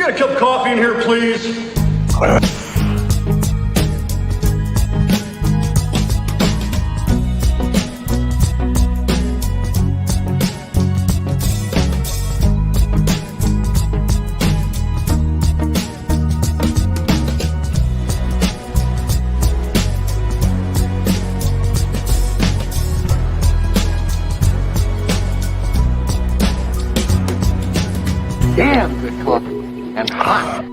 got a cup of coffee in here, please? Damn good coffee and hot.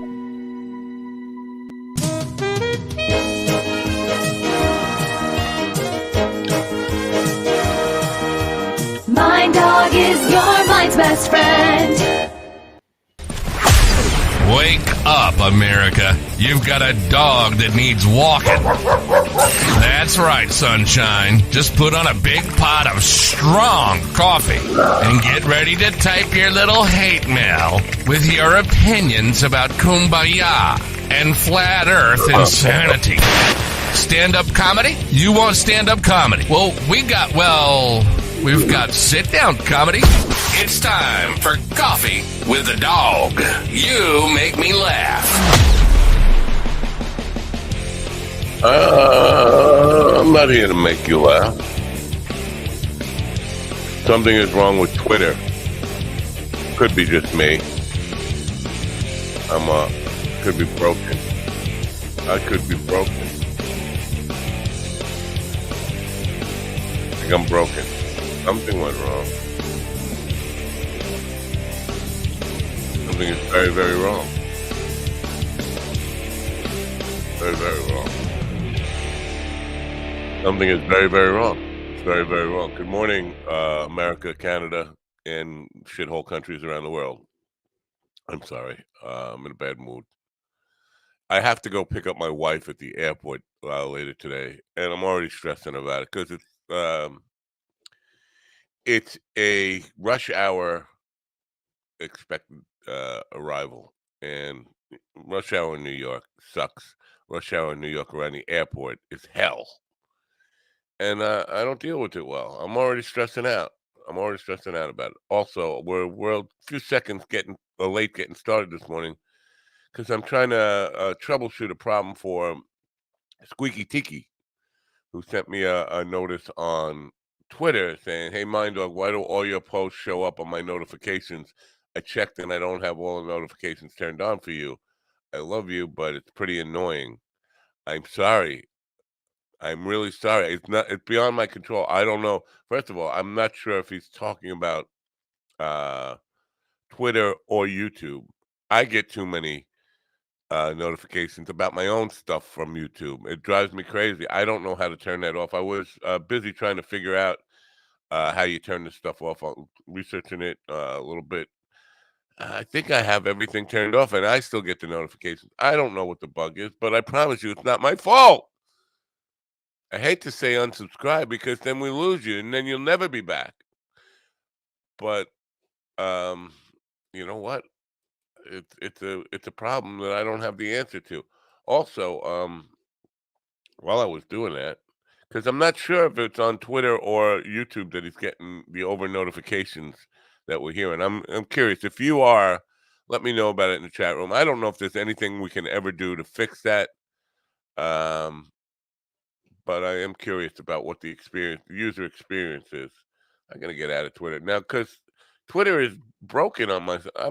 My dog is your mind's best friend. Wake up, America. You've got a dog that needs walking. That's right, sunshine. Just put on a big pot of strong coffee and get ready to type your little hate mail with your opinions about kumbaya and flat earth insanity. Stand-up comedy? You want stand-up comedy? Well, we've got sit-down comedy. It's time for Coffee with a Dog. You make me laugh. I'm not here to make you laugh. Something is wrong with Twitter. Could be just me. Could be broken. I could be broken. I think I'm broken. Something went wrong. Something is very, very wrong. Very, very wrong. Something is very, very wrong. It's very, very wrong. Good morning, America, Canada, and shithole countries around the world. I'm sorry. I'm in a bad mood. I have to go pick up my wife at the airport later today, and I'm already stressing about it because it's a rush hour expected arrival, and rush hour in New York sucks. Rush hour in New York around the airport is hell, and I don't deal with it well. I'm already stressing out. About it. Also, we're a few seconds late getting started this morning because I'm trying to troubleshoot a problem for Squeaky Tiki, who sent me a notice on Twitter saying, "Hey, Mind Dog, why do all your posts show up on my notifications? I checked and I don't have all the notifications turned on for you. I love you, but it's pretty annoying. I'm sorry. I'm really sorry. It's beyond my control. I don't know. First of all, I'm not sure if he's talking about Twitter or YouTube. I get too many notifications about my own stuff from YouTube. It drives me crazy. I don't know how to turn that off. I was busy trying to figure out how you turn this stuff off. I'm researching it a little bit. I think I have everything turned off, and I still get the notifications. I don't know what the bug is, but I promise you it's not my fault. I hate to say unsubscribe because then we lose you, and then you'll never be back. But you know what? It's a problem that I don't have the answer to. Also, while I was doing that, because I'm not sure if it's on Twitter or YouTube that he's getting the over notifications that we're hearing. I'm curious. If you are, let me know about it in the chat room. I don't know if there's anything we can ever do to fix that. But I am curious about what the user experience is. I'm gonna get out of Twitter now because Twitter is broken on my. I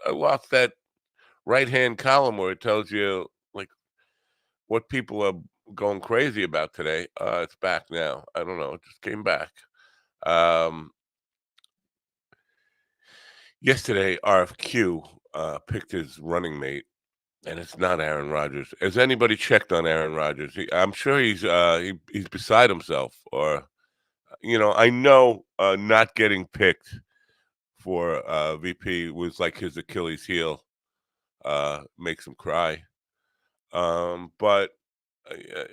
lost that right-hand column where it tells you like what people are going crazy about today. It's back now. I don't know. It just came back. Yesterday, RFQ picked his running mate, and it's not Aaron Rodgers. Has anybody checked on Aaron Rodgers? I'm sure he's beside himself. Or, I know not getting picked for VP was like his Achilles heel. Makes him cry. But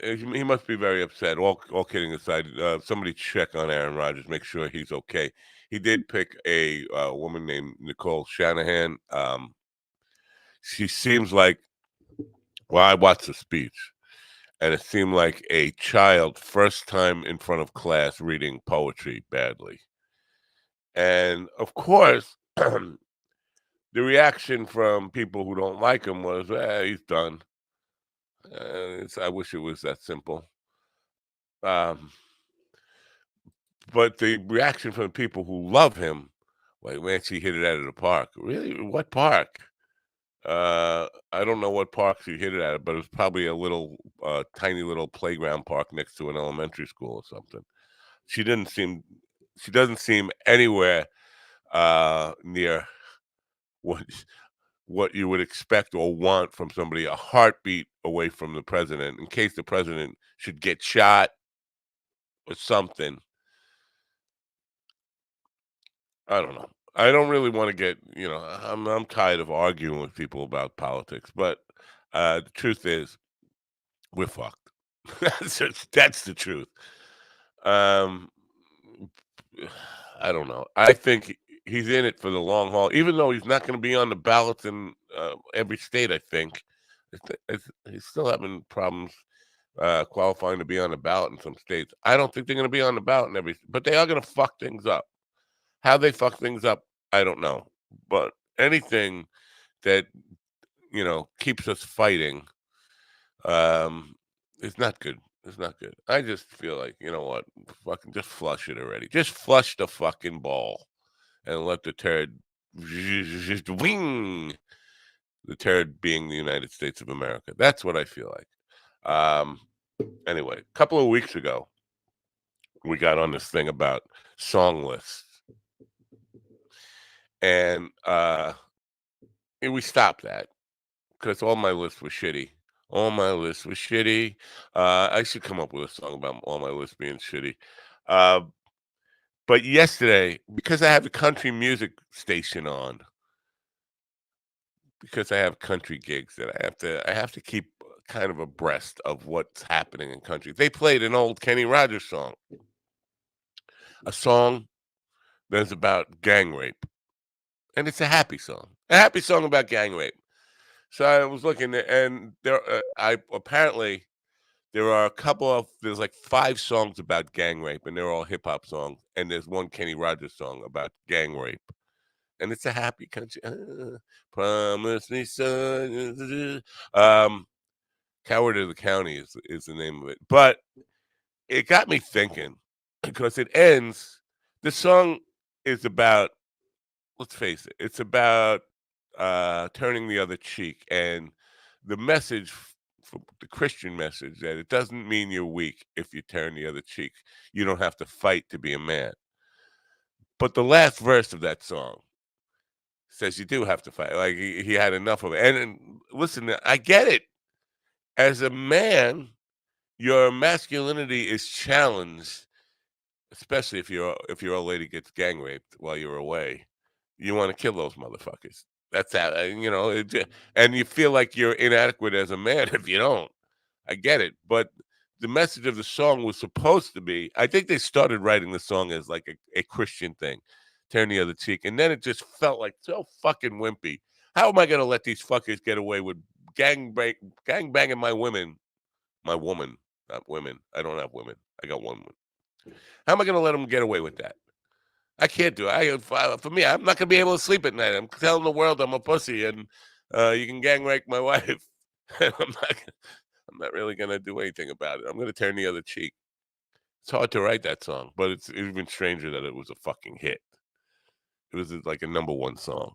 he must be very upset. All kidding aside, somebody check on Aaron Rodgers, make sure he's okay. He did pick a woman named Nicole Shanahan. She seems like, well, I watched the speech, and it seemed like a child first time in front of class reading poetry badly. And of course, the reaction from people who don't like him was, he's done. I wish it was that simple. Um, but the reaction from people who love him, like, man, she hit it out of the park. Really? What park? I don't know what park she hit it at, but it was probably a little, tiny little playground park next to an elementary school or something. She doesn't seem anywhere near what what you would expect or want from somebody, a heartbeat away from the president, in case the president should get shot or something. I don't know. I don't really want to get, I'm tired of arguing with people about politics, but the truth is, we're fucked. That's the truth. Um, I don't know. I think he's in it for the long haul, even though he's not going to be on the ballots in every state. I think he's still having problems qualifying to be on the ballot in some states. I don't think they're going to be on the ballot in every, but they are going to fuck things up. How they fuck things up, I don't know. But anything that keeps us fighting, it's not good. It's not good. I just feel like, you know what? Fucking just flush it already. Just flush the fucking ball and let the turd just wing. The turd being the United States of America. That's what I feel like. Anyway, a couple of weeks ago, we got on this thing about song lists. And we stopped that because all my lists were shitty. All my lists were shitty. I should come up with a song about all my lists being shitty. But yesterday, because I have a country music station on, because I have country gigs that I have to keep kind of abreast of what's happening in country. They played an old Kenny Rogers song, a song that's about gang rape, and it's a happy song about gang rape. So I was looking, and there, apparently there are there's like 5 songs about gang rape, and they're all hip hop songs, and there's one Kenny Rogers song about gang rape, and it's a happy country. Promise me, son. Coward of the County is the name of it, but it got me thinking because it ends. The song is about, let's face it, it's about turning the other cheek, and the message, the Christian message, that it doesn't mean you're weak if you turn the other cheek. You don't have to fight to be a man. But the last verse of that song says you do have to fight. Like he had enough of it. And listen, I get it. As a man, your masculinity is challenged, especially if your old lady gets gang raped while you're away. You want to kill those motherfuckers. That's how, and you feel like you're inadequate as a man if you don't. I get it, but the message of the song was supposed to be, I think they started writing the song as like a Christian thing, turn the other cheek, and then it just felt like so fucking wimpy. How am I going to let these fuckers get away with gang banging my woman, not women. I don't have women. I got one woman. How am I going to let them get away with that? I can't do it. For me, I'm not going to be able to sleep at night. I'm telling the world I'm a pussy, and you can gang rape my wife. I'm not really going to do anything about it. I'm going to turn the other cheek. It's hard to write that song, but it's even stranger that it was a fucking hit. It was like a #1 song.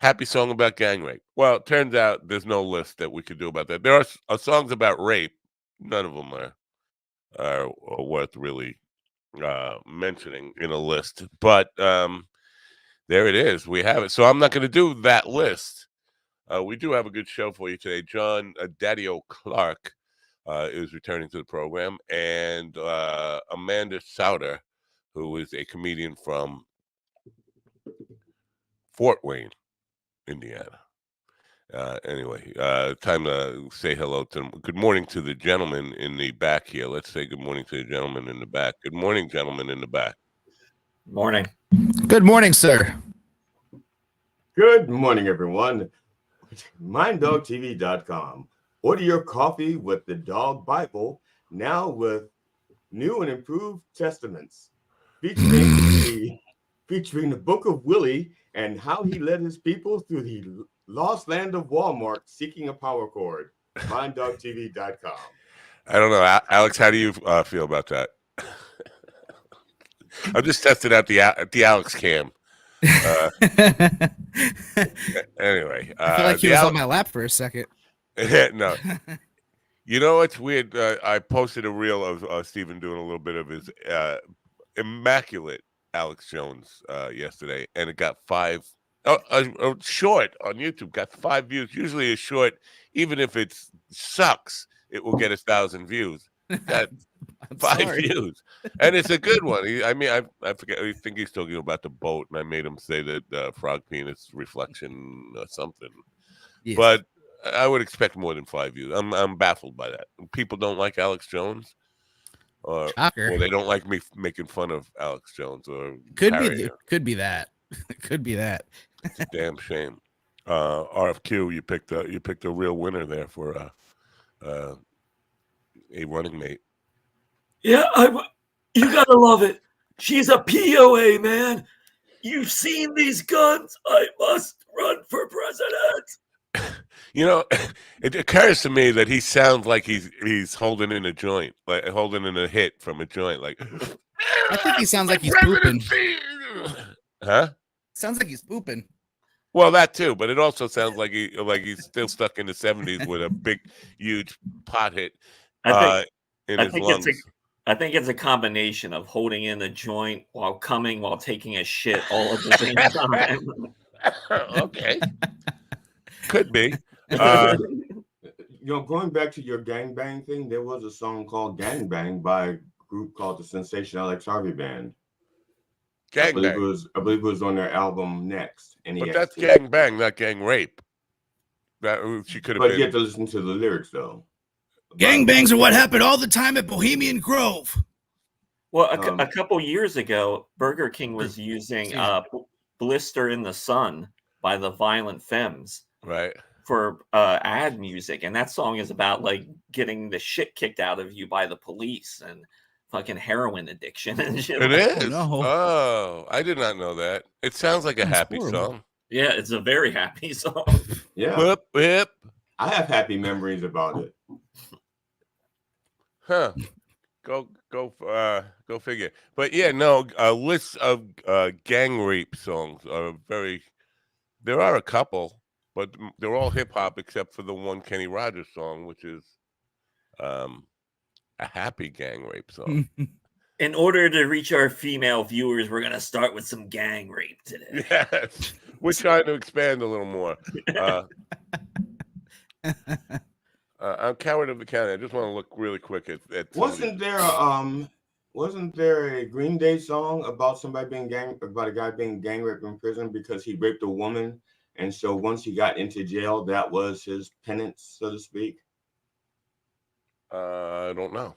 Happy song about gang rape. Well, it turns out there's no list that we could do about that. There are songs about rape. None of them are worth really mentioning in a list. But there it is. We have it. So I'm not going to do that list. We do have a good show for you today. John Daddy-O Clark is returning to the program, and Amanda Sauter, who is a comedian from Fort Wayne, Indiana. Anyway, time to say hello to them. Good morning to the gentleman in the back here. Let's say good morning to the gentleman in the back. Good morning, gentleman in the back. Morning. Good morning, sir. Good morning, everyone. MindDogTV.com. Order your coffee with the Dog Bible, now with new and improved testaments, featuring the Book of Willie and how he led his people through the lost land of Walmart seeking a power cord. MindDogTV.com. I don't know, Alex. How do you feel about that? I'm just testing out the Alex cam. Anyway, I feel like he was on my lap for a second. No, you know what's weird? I posted a reel of Steven doing a little bit of his immaculate Alex Jones yesterday, and it got a short on YouTube got 5 views. Usually a short, even if it sucks, it will get 1,000 views. Got 5 views, and it's a good one. I forget. I think he's talking about the boat, and I made him say that frog penis reflection or something. Yes. But I would expect more than 5 views. I'm baffled by that. People don't like Alex Jones, or they don't like me making fun of Alex Jones, or could be that. It could be that. It's a damn shame. RFQ, you picked a real winner there for a running mate. Yeah, you gotta love it. She's a POA, man. You've seen these guns. I must run for president. You know, it occurs to me that he sounds like he's holding in a joint, like holding in a hit from a joint. Like, I think he sounds like he's pooping. Huh? Sounds like he's pooping. Well, that too, but it also sounds like he's still stuck in the 70s with a big, huge pot hit in his lungs. I think it's a combination of holding in a joint while coming while taking a shit all at the same time. Okay. Could be. Going back to your gangbang thing, there was a song called Gangbang by a group called the Sensation Alex Harvey Band. I believe it was on their album Next. But that's gangbang, not gang rape. That she could have been. But you have to listen to the lyrics, though. Gangbangs are what happened all the time at Bohemian Grove. Well, a couple years ago, Burger King was using Blister in the Sun by the Violent Femmes. Right. For ad music. And that song is about like getting the shit kicked out of you by the police and fucking heroin addiction and shit. It is? Oh, I did not know that. It sounds like a happy song. Yeah, it's a very happy song. Yeah. Whip, whip. I have happy memories about it. Huh. Go figure. But yeah, no, lists of gang rape songs are there are a couple, but they're all hip hop except for the one Kenny Rogers song, which is a happy gang rape song. In order to reach our female viewers, we're gonna start with some gang rape today. Yes, we're trying to expand a little more. I'm Coward of the County. I just want to look really quick at wasn't there a Green Day song about a guy being gang raped in prison because he raped a woman, and so once he got into jail, that was his penance, so to speak? I don't know.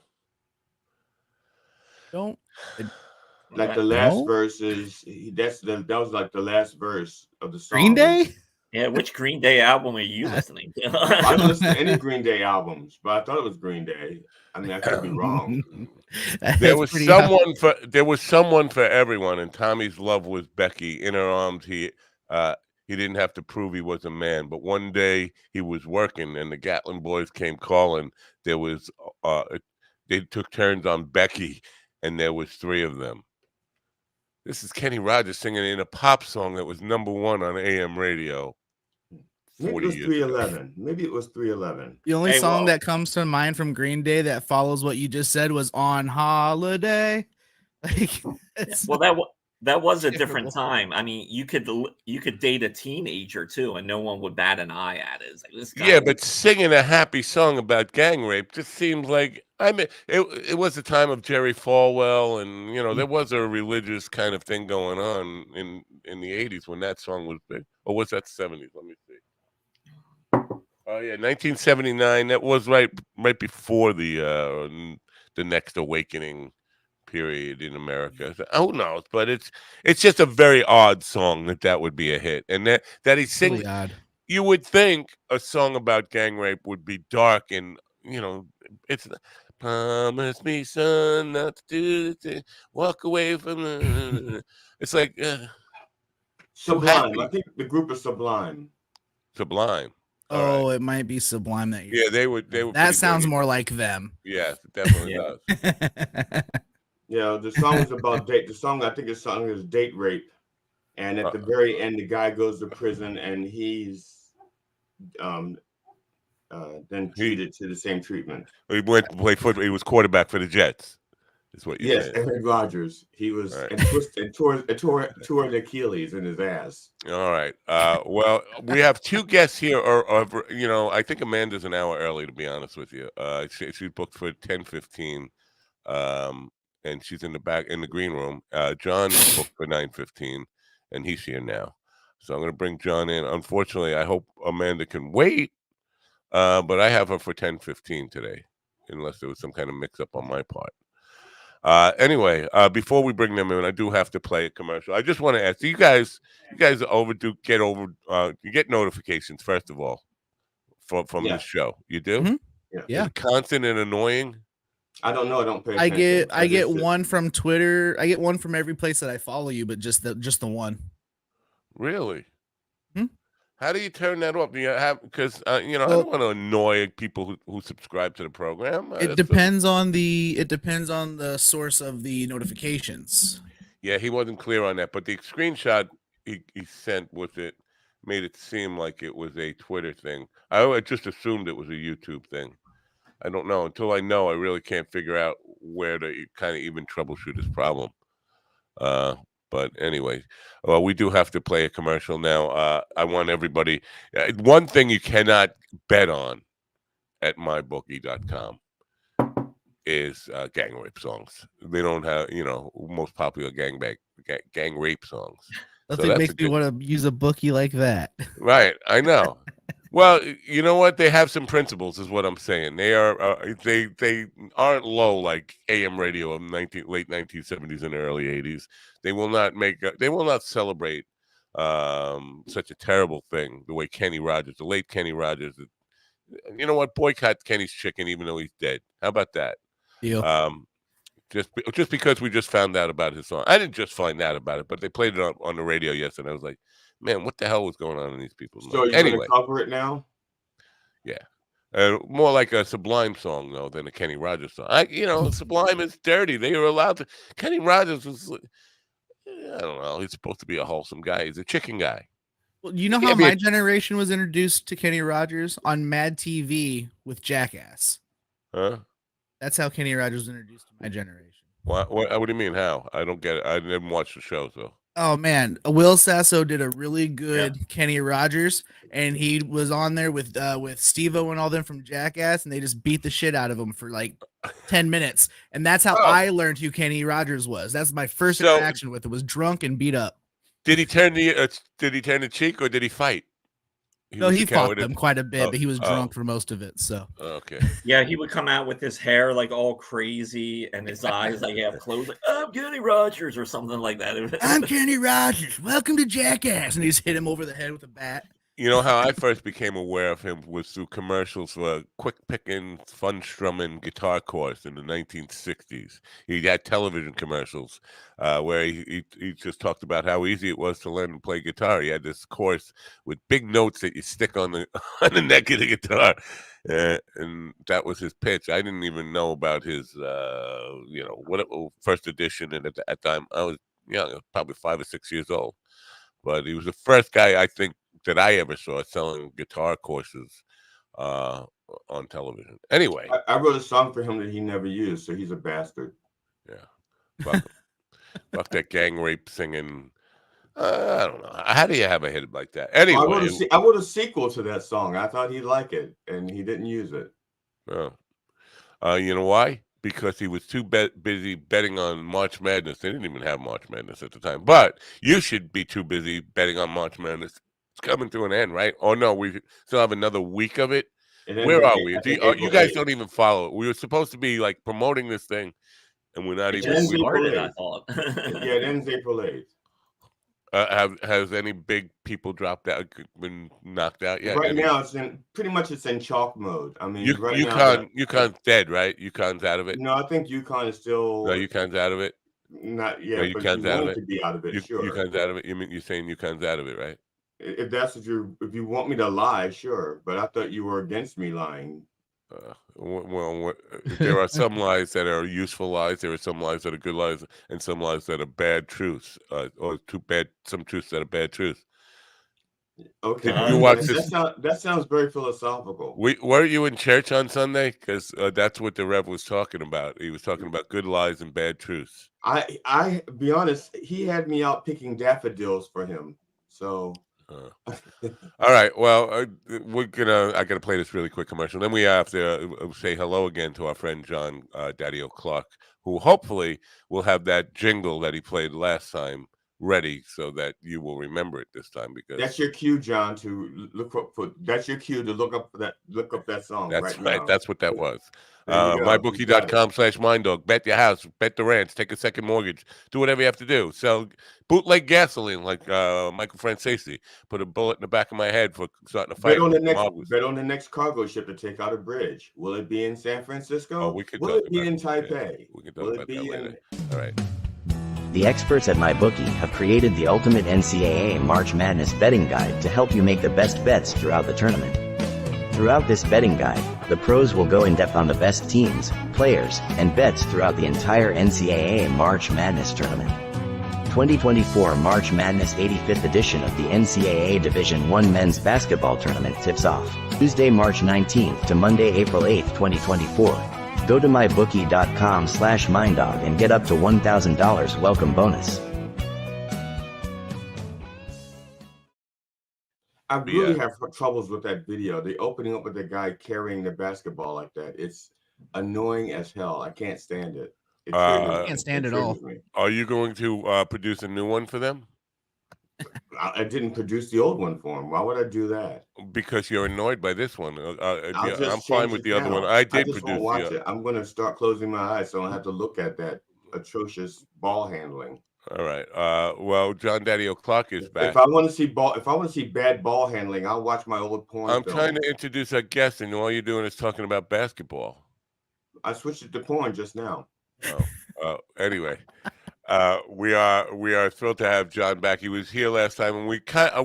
Like the last verse that was like the last verse of the song. Green Day? Yeah, which Green Day album are you listening to? I don't listen to any Green Day albums, but I thought it was Green Day. I mean, I could be wrong. There was someone for everyone, and Tommy's love was Becky. In her arms, he didn't have to prove he was a man. But one day he was working, and the Gatlin boys came calling. There was they took turns on Becky, and there was 3 of them. This is Kenny Rogers singing in a pop song that was #1 on AM radio. Maybe it was 311. Maybe it was 311. The only song that comes to mind from Green Day that follows what you just said was On Holiday. That was a different time. I mean, you could date a teenager too, and no one would bat an eye at it. It's like, this guy but singing a happy song about gang rape just seems like, I mean, it was the time of Jerry Falwell, and there was a religious kind of thing going on in the 80s when that song was big. Or was that 70s? Let me see. Oh yeah, 1979. That was right before the Next Awakening period in America. So, who knows? But it's just a very odd song that would be a hit, and that he's singing. Really odd. You would think a song about gang rape would be dark, and it's promise me, son, not to do this thing, walk away from the. It's like Sublime. I think the group is Sublime. Sublime. Oh, it might be Sublime that you. Yeah, they were. That sounds more like them. Yes, it definitely does. Yeah, the song is about date. The song, I think the song is Date Rape. And at the very end, the guy goes to prison and he's then treated to the same treatment. He went to play football. He was quarterback for the Jets. Is what you said. Yes, Aaron Rodgers. He was and tore the Achilles in his ass. All right. Well, we have two guests here, or you know, I think Amanda's an hour early, to be honest with you. She's booked for 10:15, and she's in the green room. John's booked for 9:15, and he's here now. So I'm going to bring John in. Unfortunately, I hope Amanda can wait, but I have her for 10:15 today, unless there was some kind of mix-up on my part. Anyway, before we bring them in, I do have to play a commercial. I just want to ask you guys are overdue. You get notifications first of all from this show. You do? Mm-hmm. Yeah. Is it constant and annoying? I don't know. I don't pay attention. I get one from Twitter. I get one from every place that I follow you, but just the one. Really? Hmm? How do you turn that off? Do you have because I don't want to annoy people who subscribe to the program. It depends on the source of the notifications. Yeah, he wasn't clear on that, but the screenshot he sent made it seem like it was a Twitter thing. I just assumed it was a YouTube thing. I don't know. Until I know, I really can't figure out where to kind of even troubleshoot this problem. But anyway, we do have to play a commercial now. I want everybody. One thing you cannot bet on at mybookie.com is gang rape songs. They don't have, most popular gang rape songs. Nothing makes me want to use a bookie like that. Right, I know. Well, you know what? They have some principles, is what I'm saying. They are they aren't low like AM radio of late 1970s and early 80s. They will not celebrate such a terrible thing the way Kenny Rogers, the late Kenny Rogers. You know what? Boycott Kenny's chicken, even though he's dead. How about that? Deal. Just because we just found out about his song. I didn't just find out about it, but they played it on the radio yesterday. I was like, man, what the hell was going on in these people's minds? So you're going to cover it now? Yeah. More like a Sublime song, though, than a Kenny Rogers song. Sublime is dirty. They were allowed to. Kenny Rogers was, I don't know. He's supposed to be a wholesome guy. He's a chicken guy. Well, you know how my generation was introduced to Kenny Rogers? On Mad TV with Jackass. Huh? That's how Kenny Rogers was introduced to my generation. What do you mean, how? I don't get it. I didn't watch the show, so. Oh, man. Will Sasso did a really good Kenny Rogers, and he was on there with Steve-O and all them from Jackass, and they just beat the shit out of him for like 10 minutes. And that's how I learned who Kenny Rogers was. That's my first interaction with it, was drunk and beat up. Did he turn the cheek, or did he fight? He fought them quite a bit, but he was drunk for most of it. So okay, yeah, he would come out with his hair like all crazy and his eyes like half closed, like I'm Kenny Rogers or something like that. I'm Kenny Rogers. Welcome to Jackass, and he just hit him over the head with a bat. You know how I first became aware of him was through commercials for a quick picking, fun strumming guitar course in the 1960s. He had television commercials where he just talked about how easy it was to learn to play guitar. He had this course with big notes that you stick on the neck of the guitar, and that was his pitch. I didn't even know about his first edition, and at that time I was young, probably 5 or 6 years old. But he was the first guy, I think, that I ever saw selling guitar courses on television. Anyway, I wrote a song for him that he never used, so he's a bastard. Yeah, fuck that gang rape singing. I don't know. How do you have a hit like that? Anyway, I wrote a sequel to that song. I thought he'd like it, and he didn't use it. You know why? Because he was too busy betting on March Madness. They didn't even have March Madness at the time. But you should be too busy betting on March Madness. It's coming to an end, right? Oh, no, we still have another week of it. Where are we? You guys don't even follow it. We were supposed to be like promoting this thing, and we're not even. Started, I thought. Yeah, it ends April 8th. Has any big people dropped out, been knocked out yet? Right now, it's in chalk mode. I mean, UConn's dead, right? UConn's out of it. No, I think UConn is still. No, UConn's out of it. Not yet, No, but if you want to be out of it, sure. Yukon's out of it. You're saying Yukon's out of it, right? If that's what if you want me to lie, sure. But I thought you were against me lying. There are some lies that are useful lies. There are some lies that are good lies, and some lies that are bad truths, or some truths that are bad truths. Okay, you watch this? That sounds very philosophical. Were you in church on Sunday? Because that's what the Rev was talking about. He was talking about good lies and bad truths. I be honest, he had me out picking daffodils for him. So. All right. Well, I gotta play this really quick commercial. Then we have to say hello again to our friend John Daddy O'Clock, who hopefully will have that jingle that he played last time ready, so that you will remember it this time. Because that's your cue, John, to look up for. That's your cue to look up that song. That's right. Now. That's what that was. MyBookie.com/MindDog. Bet your house, bet the ranch, take a second mortgage, do whatever you have to do. Sell bootleg gasoline like Michael Francesi. Put a bullet in the back of my head for starting a fight. Bet on the next cargo ship to take out a bridge. Will it be in San Francisco? Oh, we could. Will it be in Taipei? Yeah, we can talk about that later. All right. The experts at MyBookie have created the ultimate NCAA March Madness betting guide to help you make the best bets throughout the tournament. Throughout this betting guide, the pros will go in depth on the best teams, players, and bets throughout the entire NCAA March Madness tournament. 2024 March Madness 85th edition of the NCAA Division I Men's Basketball Tournament tips off Tuesday, March 19th to Monday, April 8th, 2024. Go to mybookie.com/minddog and get up to $1,000 welcome bonus. I really have troubles with that video. The opening up with the guy carrying the basketball like that. It's annoying as hell. I can't stand it. I can't stand it all. Are you going to produce a new one for them? I didn't produce the old one for him. Why would I do that? Because you're annoyed by this one. I'm fine with the other one. I just won't watch it. I'm going to start closing my eyes so I don't have to look at that atrocious ball handling. All right. Well, John Daddy O'Clock is back. If I want to see bad ball handling, I'll watch my old porn. I'm trying to introduce our guest, and all you're doing is talking about basketball. I switched it to porn just now. Anyway, we are thrilled to have John back. He was here last time, and we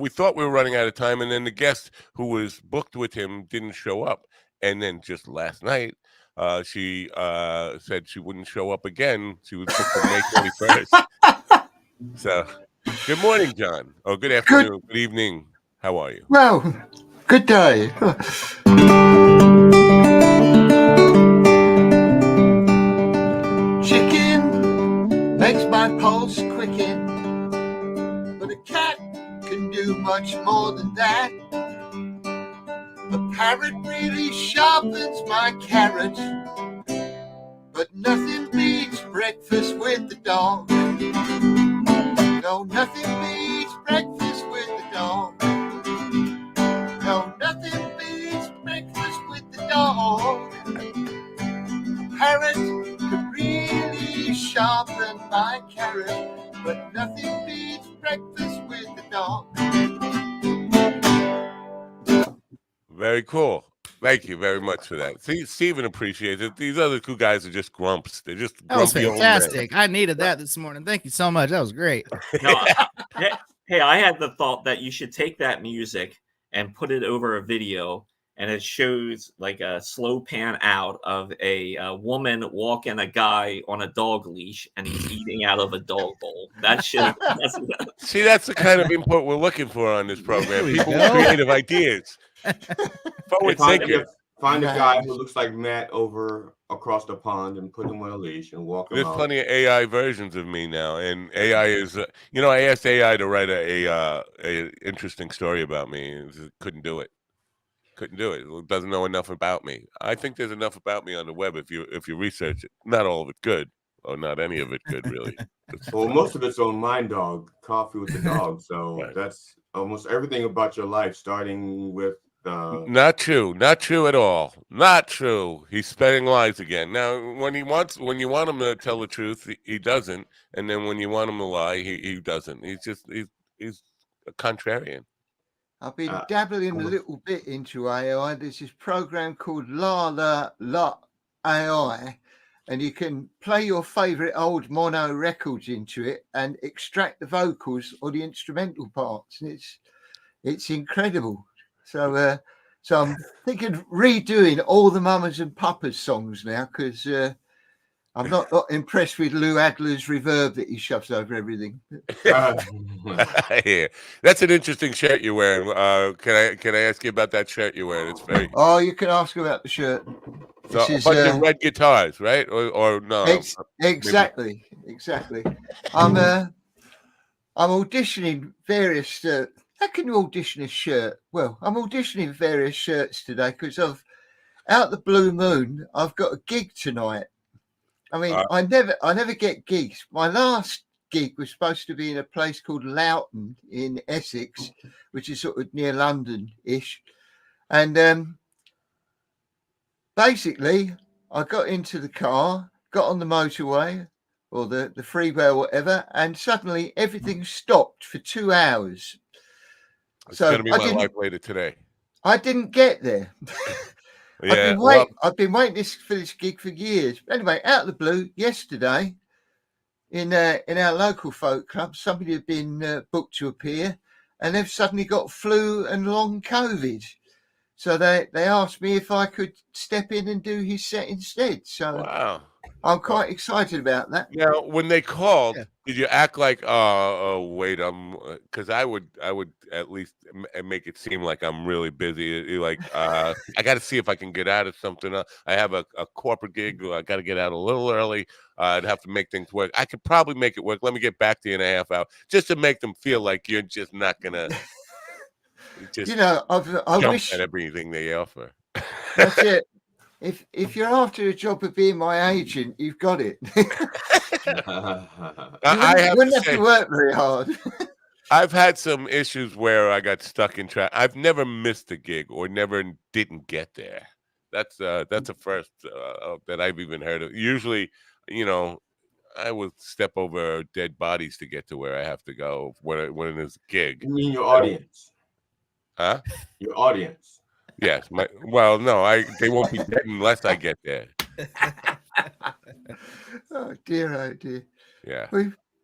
thought we were running out of time, and then the guest who was booked with him didn't show up, and then just last night, she said she wouldn't show up again. She was booked for May 21st. So, good morning, John. Oh, good afternoon. Good evening. How are you? Well, good day. Chicken makes my pulse quicken, but a cat can do much more than that. A parrot really sharpens my carrot, but nothing beats breakfast with the dog. No, nothing beats breakfast with the dog. No, nothing beats breakfast with the dog. Parrot could really sharpen my carrot, but nothing beats breakfast with the dog. Very cool. Thank you very much for that. See, Steven appreciates it. These other two guys are just grumps. They're just that was grumpy fantastic. I needed that this morning. Thank you so much. That was great. No, hey, I had the thought that you should take that music and put it over a video, and it shows like a slow pan out of a woman walking a guy on a dog leash, and he's eating out of a dog bowl. That should see. That's the kind of input we're looking for on this program. People with creative ideas. Find a guy who looks like Matt over across the pond and put him on a leash and walk him There's out. plenty of AI versions of me now, and AI is. I asked AI to write a interesting story about me. It couldn't do it. Couldn't do it. It doesn't know enough about me. I think there's enough about me on the web if you research it. Not all of it good, or not any of it good, really. Well, most of it's on MindDog, Coffee with the Dog. So That's almost everything about your life, starting with. Not true at all. Not true. He's spreading lies again. Now, when you want him to tell the truth, he doesn't, and then when you want him to lie, he doesn't. He's a contrarian. I've been dabbling a little bit into AI. There's this program called La AI, and you can play your favorite old mono records into it and extract the vocals or the instrumental parts. And it's incredible. So I'm thinking of redoing all the Mamas and Papas songs now, because I'm not impressed with Lou Adler's reverb that he shoves over everything. Yeah, that's an interesting shirt you're wearing. Can I ask you about that shirt you're wearing? It's very. Oh, you can ask about the shirt. So a bunch of red guitars, right? Or no? Exactly. I'm auditioning various. How can you audition a shirt? Well, I'm auditioning various shirts today because I've out the blue moon. I've got a gig tonight. I mean, I never get gigs. My last gig was supposed to be in a place called Loughton in Essex, which is sort of near London-ish, and basically, I got into the car, got on the motorway or the freeway or whatever, and suddenly everything stopped for 2 hours. It's going to be my life later today. I didn't get there. Yeah, I've been waiting for this gig for years. Anyway, out of the blue, yesterday, in our local folk club, somebody had been booked to appear, and they've suddenly got flu and long COVID. So they asked me if I could step in and do his set instead. So wow. I'm quite excited about that. Now, when they called, did you act like, oh wait, because I would at least make it seem like I'm really busy. Like, I got to see if I can get out of something. I have a corporate gig. I got to get out a little early. I'd have to make things work. I could probably make it work. Let me get back to you in a half hour, just to make them feel like you're just not gonna. Just I wish at everything they offer. That's it. If you're after a job of being my agent, you've got it. I wouldn't have to work very hard. I've had some issues where I got stuck in traffic. I've never missed a gig or never didn't get there. That's a first that I've even heard of. Usually, I will step over dead bodies to get to where I have to go when there's a gig. You mean your audience? Huh? Your audience. Yes. They won't be dead unless I get there. Oh dear. Yeah.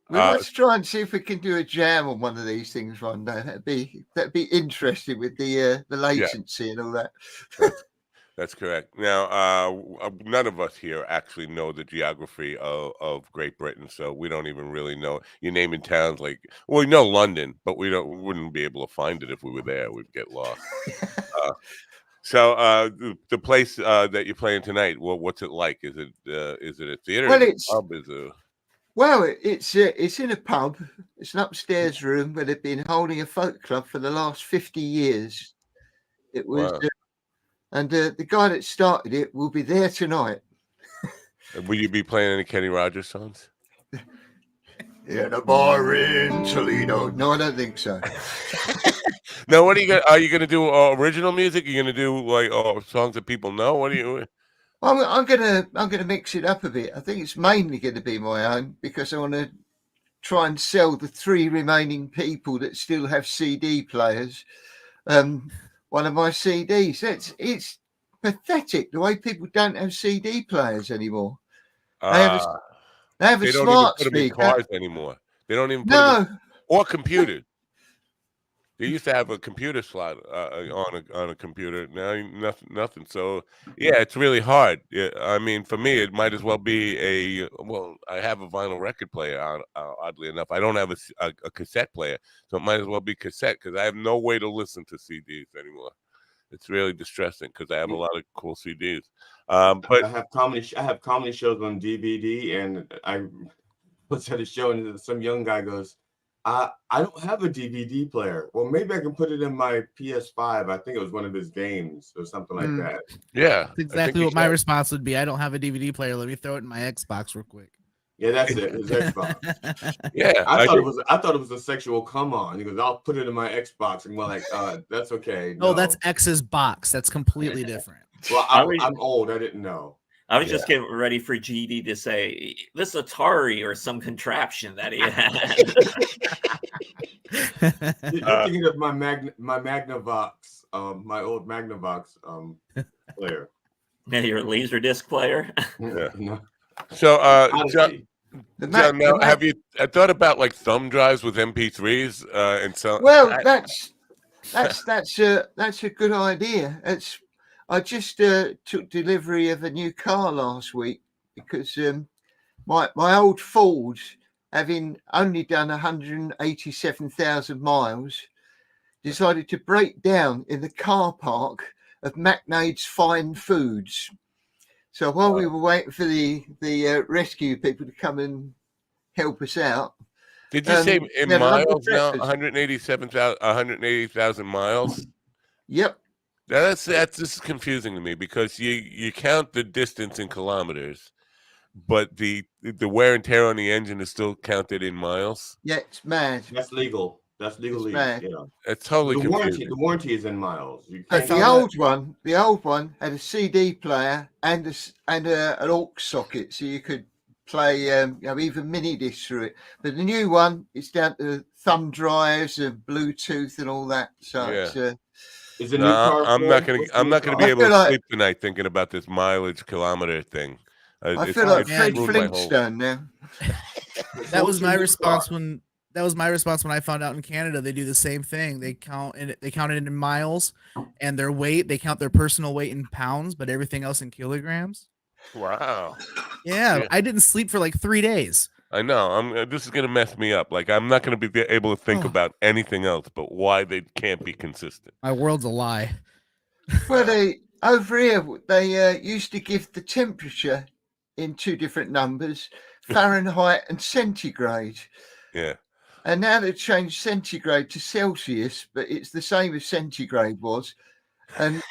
Let's try and see if we can do a jam on one of these things one day. That'd be interesting with the latency and all that. That's correct. Now, none of us here actually know the geography of Great Britain, so we don't even really know. You're naming towns we know London, but we wouldn't be able to find it if we were there. We'd get lost. So the place that you're playing tonight, what's it like? Is it a theater? Well, it's in a pub. It's an upstairs room where they've been holding a folk club for the last 50 years. It was. Wow. And the guy that started it will be there tonight. Will you be playing any Kenny Rogers songs? In a bar in Toledo. No, I don't think so. Now, what are you gonna do? Original music? Are you gonna do songs that people know? What are you? I'm gonna mix it up a bit. I think it's mainly going to be my own because I want to try and sell the 3 remaining people that still have CD players. One of my CDs. It's pathetic the way people don't have CD players anymore. They have a smart speaker. They don't even put them in cars anymore. They don't even put them or computers. They used to have a computer slot on a computer. Now nothing. So yeah, it's really hard. I mean, for me, it might as well be I have a vinyl record player. Oddly enough, I don't have a cassette player, so it might as well be cassette because I have no way to listen to CDs anymore. It's really distressing because I have a lot of cool CDs. But I have comedy shows on DVD, and I was at a show, and some young guy goes, I don't have a DVD player. Well, maybe I can put it in my PS5. I think it was one of his games or something like that. Yeah. That's exactly what my response would be. I don't have a DVD player. Let me throw it in my Xbox real quick. Yeah, that's it. His Xbox. Yeah. I thought it was a sexual come on. He goes, I'll put it in my Xbox. And we're like, that's okay. No, that's X's box. That's completely different. Well, I'm old. I didn't know. I was just getting ready for GD to say this Atari or some contraption that he had. You're thinking of my Magnavox, my old Magnavox player. Yeah, your Laserdisc player. No. So, Odyssey. John, now have you thought about like thumb drives with MP3s and so? Well, that's a good idea. I just took delivery of a new car last week because my old Ford, having only done 187,000 miles, decided to break down in the car park of McNade's Fine Foods. So while we were waiting for the rescue people to come and help us out. Did you say in miles now? 187,000, 180,000 miles. Yep. That's just confusing to me because you count the distance in kilometers, but the wear and tear on the engine is still counted in miles. Yeah, it's mad. That's legal. That's legally. Mad. Yeah. It's totally confusing. The warranty is in miles. The old one had a CD player and an aux socket, so you could play even mini discs through it. But the new one, it's down to thumb drives and Bluetooth and all that. So Yeah. Is the new car? I'm not gonna be able to sleep tonight thinking about this mileage kilometer thing. I feel like Fred Flintstone now. That was my response when I found out in Canada they do the same thing. They count it in miles, and their weight, they count their personal weight in pounds, but everything else in kilograms. Wow. Yeah, I didn't sleep for like 3 days. I know. This is gonna mess me up. Like I'm not gonna be able to think about anything else but why they can't be consistent. My world's a lie. Well, over here they used to give the temperature in two different numbers, Fahrenheit and centigrade. Yeah. And now they've changed centigrade to Celsius, but it's the same as centigrade was. And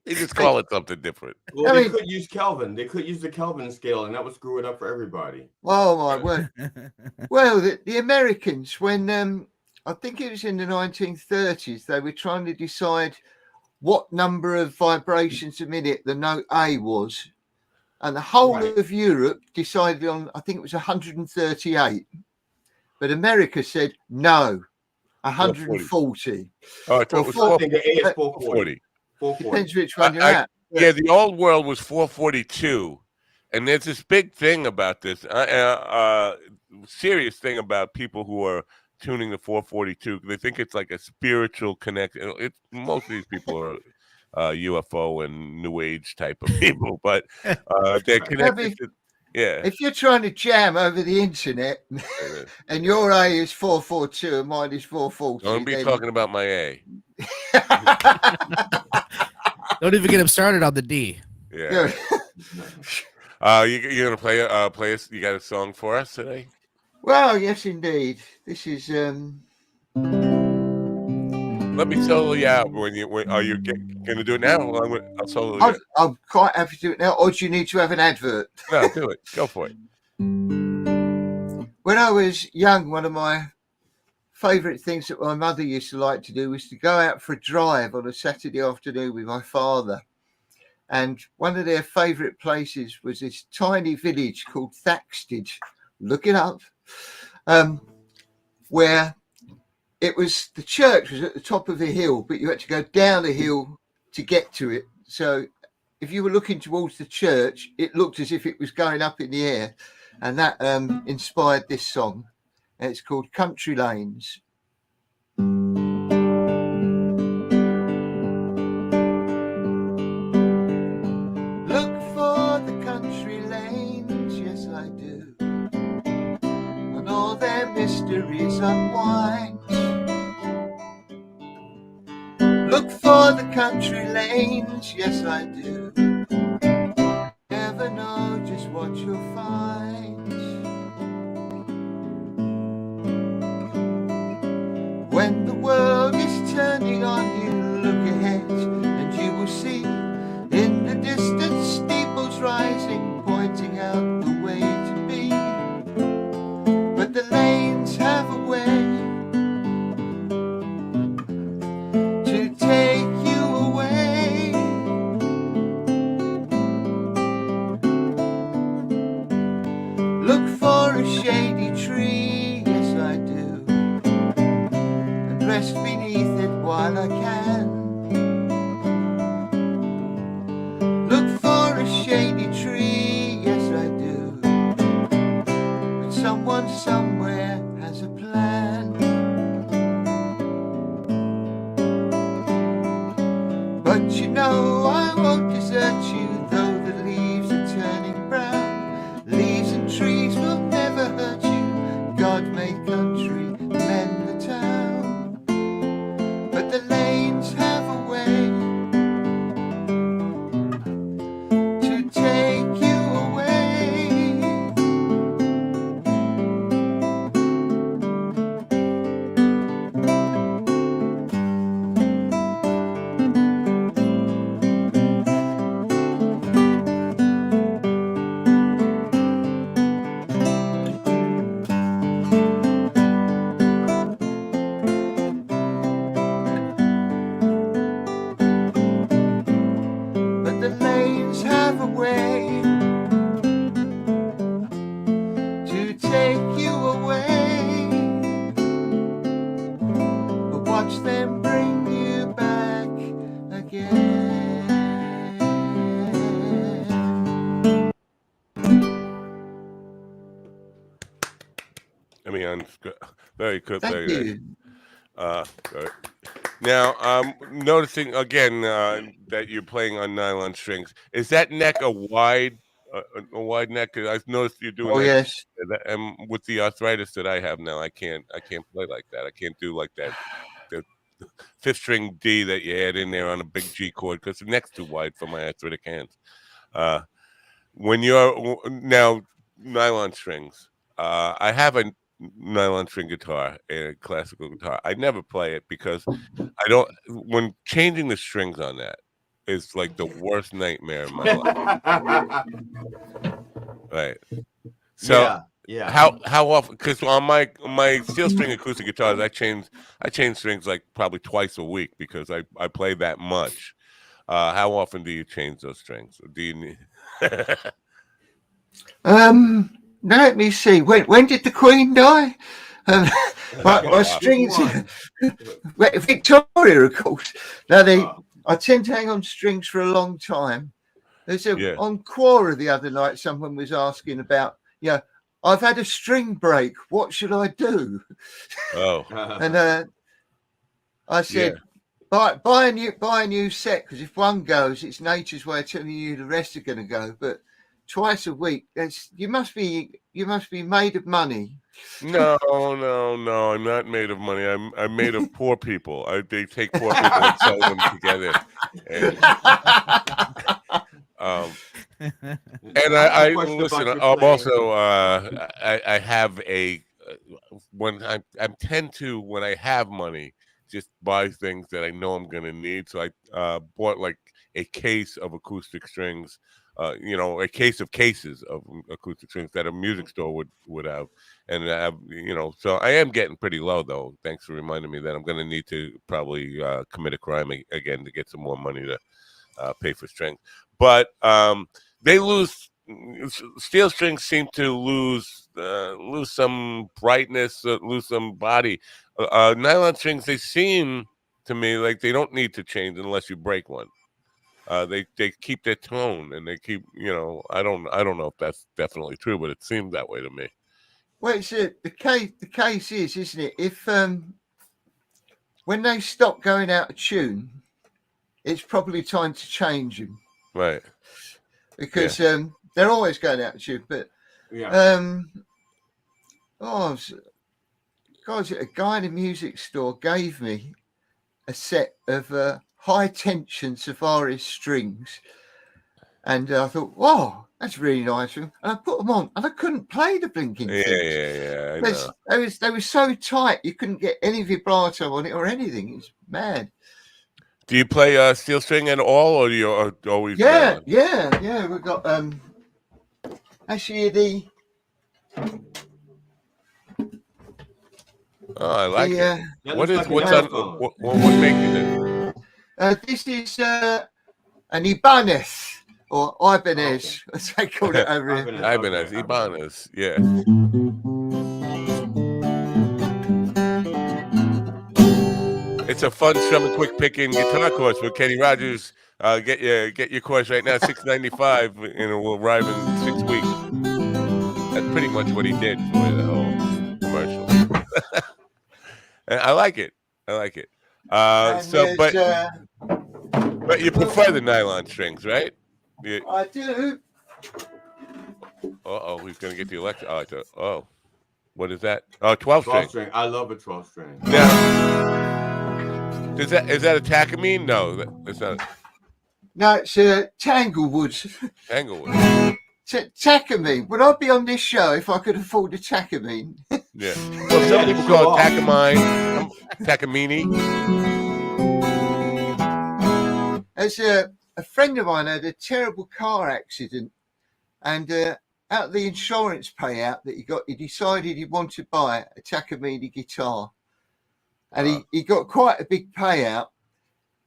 they just call it something different. Well, they could use Kelvin. They could use the Kelvin scale, and that would screw it up for everybody. Oh my word! Well, the Americans, when I think it was in the 1930s, they were trying to decide what number of vibrations a minute the note A was, and the whole of Europe decided on, I think it was 138, but America said no, 140. Oh, it was 440. Depends which one you're at. Yeah, the old world was 442, and there's this big thing about this, serious thing about people who are tuning to 442. They think it's like a spiritual connection. Most of these people are UFO and New Age type of people, but they're connected to. Yeah. If you're trying to jam over the internet and your A is 442 and mine is 440. Don't be talking about my A. Don't even get him started on the D. Yeah. You're gonna play us? You got a song for us today? Well, yes, indeed. This is. Let me solo you out. Are you gonna do it now? I'll solo you. I'm quite happy to do it now. Or do you need to have an advert? No, do it. Go for it. When I was young, one of my favourite things that my mother used to like to do was to go out for a drive on a Saturday afternoon with my father. And one of their favourite places was this tiny village called Thaxted. Look it up. Where it was, the church was at the top of a hill, but you had to go down a hill to get to it. So if you were looking towards the church, it looked as if it was going up in the air. And that inspired this song. And it's called Country Lanes. Look for the country lanes, yes I do, and all their mysteries unwind. Look for the country lanes, yes I do, never know just what you'll find. When the world is turning on you, look ahead and you will see in the distance steeples rising, pointing out the way to be. But the lanes have a way to take you away. me on very good. Thank Very you. nice. Good. Now, noticing again that you're playing on nylon strings. Is that neck a wide neck? 'Cause I've noticed you're doing Oh, that. yes. And with the arthritis that I have now, I can't play like that. I can't do like that. The fifth string D that you add in there on a big G chord because the neck's too wide for my arthritic hands. When you're now nylon strings, I have a nylon string guitar, a classical guitar. I never play it because I don't. When changing the strings on that is like the worst nightmare in my life. Right. So yeah. how often? Because on my steel string acoustic guitars, I change strings like probably twice a week because I play that much. How often do you change those strings? Do you need? Let me see. When did the Queen die? My strings. Victoria, of course. Now I tend to hang on strings for a long time. There's on Quora the other night. Someone was asking about, I've had a string break. What should I do? Oh, and I said, buy a new set because if one goes, it's nature's way of telling you the rest are going to go. But twice a week, you must be made of money. No, I'm not made of money. I'm made of poor people. They take poor people and sew them together. And I listen. I'm also I have a when I tend to when I have money just buy things that I know I'm going to need. So I bought like a case of acoustic strings. A case of cases of acoustic strings that a music store would have, and so I am getting pretty low though. Thanks for reminding me that I'm going to need to probably commit a crime again to get some more money to pay for strings. But they lose. Steel strings seem to lose some brightness, lose some body. Nylon strings, they seem to me like they don't need to change unless you break one. They keep their tone and they keep, I don't know if that's definitely true, but it seems that way to me. Well, it's the case is, isn't it? If when they stop going out of tune, it's probably time to change them. Right. Because they're always going out of tune. But a guy in a music store gave me a set of high tension Safari strings, and I thought, wow, that's really nice. And I put them on, and I couldn't play the blinking things. Yeah. I know. They were so tight, you couldn't get any vibrato on it or anything. It's mad. Do you play steel string at all, or do you always? Yeah. We've got actually Oh, I like it. What making it? This is an Ibanez or Ibanez, as they call it over here. Ibanez, yeah. It's a fun, strum quick picking guitar course with Kenny Rogers. Get your course right now, $6.95, and will arrive in 6 weeks. That's pretty much what he did for the whole commercial. And I like it. But you prefer the nylon strings, right? I do. He's gonna get the electric. What is that? Oh, 12 string. I love a 12 string. Now, is that a Takamine? No, it's not. No, it's Tanglewood. Takamine. Would I be on this show if I could afford a Takamine? Yeah. Well, some people call it Takamine, Takamini. As a friend of mine had a terrible car accident, and out of the insurance payout that he got, he decided he wanted to buy a Takamine guitar, and he got quite a big payout,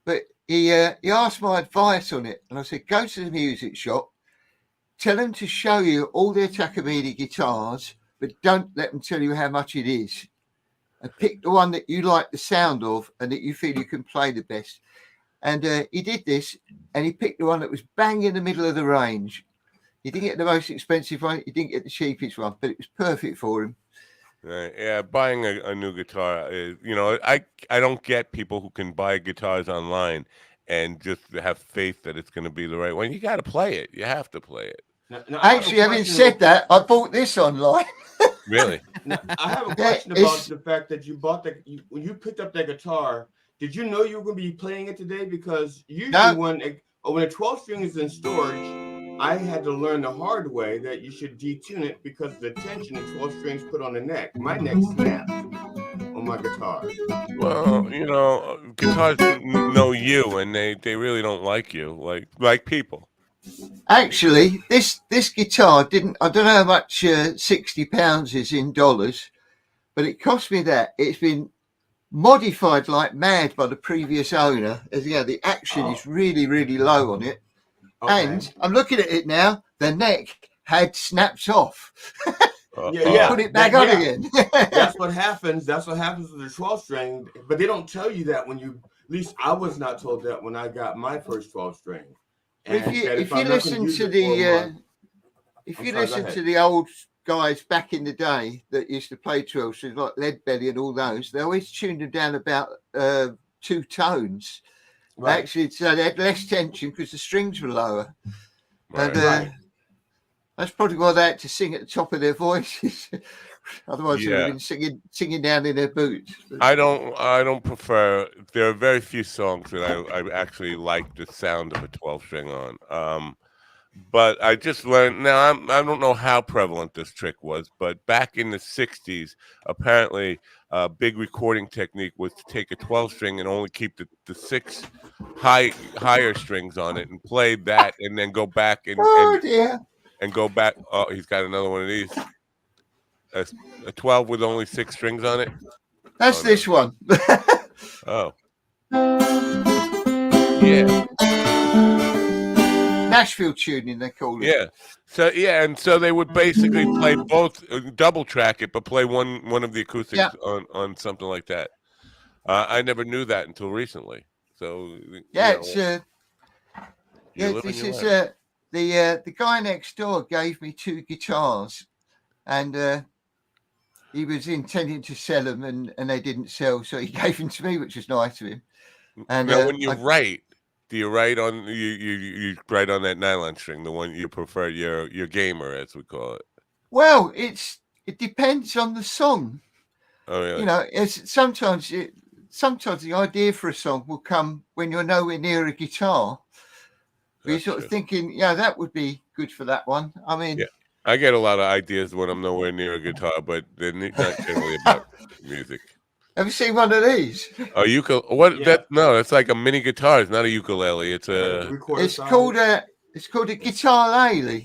but he asked my advice on it, and I said, go to the music shop, tell them to show you all their Takamine guitars, but don't let them tell you how much it is, and pick the one that you like the sound of and that you feel you can play the best. And he did this, and he picked the one that was bang in the middle of the range. He didn't get the most expensive one, he didn't get the cheapest one, but it was perfect for him. Right. Yeah, buying a new guitar is, I don't get people who can buy guitars online and just have faith that it's going to be the right one. You got to play it. You have to play it. Now, I have a Actually, having question said that, I bought this online. Really? Now, I have a Yeah, question it's- about the fact that you bought when you picked up that guitar. Did you know you were going to be playing it today? Because usually No. when a 12 string is in storage, I had to learn the hard way that you should detune it because of the tension the 12 strings put on the neck. My neck snapped on my guitar. Well, guitars know you, and they really don't like you, like people. Actually, this guitar didn't. I don't know how much £60 is in dollars, but it cost me that. It's been modified like mad by the previous owner. As the action is really, really low on it. Okay. And I'm looking at it now. The neck had snapped off. Yeah. Put it back on again. That's what happens. That's what happens with the 12 string. But they don't tell you that when you. At least I was not told that when I got my first 12 string. If you listen to the old guys back in the day that used to play 12 strings like Leadbelly and all those, they always tuned them down about 2 tones. Right. Actually, so they had less tension because the strings were lower. Right. And that's probably why they had to sing at the top of their voices. Otherwise, they would have been singing down in their boots. I don't prefer. There are very few songs that I actually like the sound of a 12 string on. But I just learned now. I don't know how prevalent this trick was, but back in the '60s, apparently, a big recording technique was to take a 12 string and only keep the 6 higher strings on it and play that, and then go back and go back. Oh, he's got another one of these. A 12 with only 6 strings on it. That's this one. Oh. Yeah. Nashville tuning, they call it. Yeah. So they would basically play both, double track it, but play one of the acoustics on something like that. I never knew that until recently. So this is the guy next door gave me 2 guitars, and he was intending to sell them, and they didn't sell, so he gave them to me, which was nice of him. And now, when you write, do you write on you write on that nylon string, the one you prefer, your gamer, as we call it? Well, it depends on the song. Oh, really? It's sometimes the idea for a song will come when you're nowhere near a guitar. You're sort of thinking, that would be good for that one. I mean, I get a lot of ideas when I'm nowhere near a guitar, but they're not generally about music. Have you seen one of these? A ukulele? What? Yeah. No, it's like a mini guitar. It's not a ukulele. It's called a guitar-lele.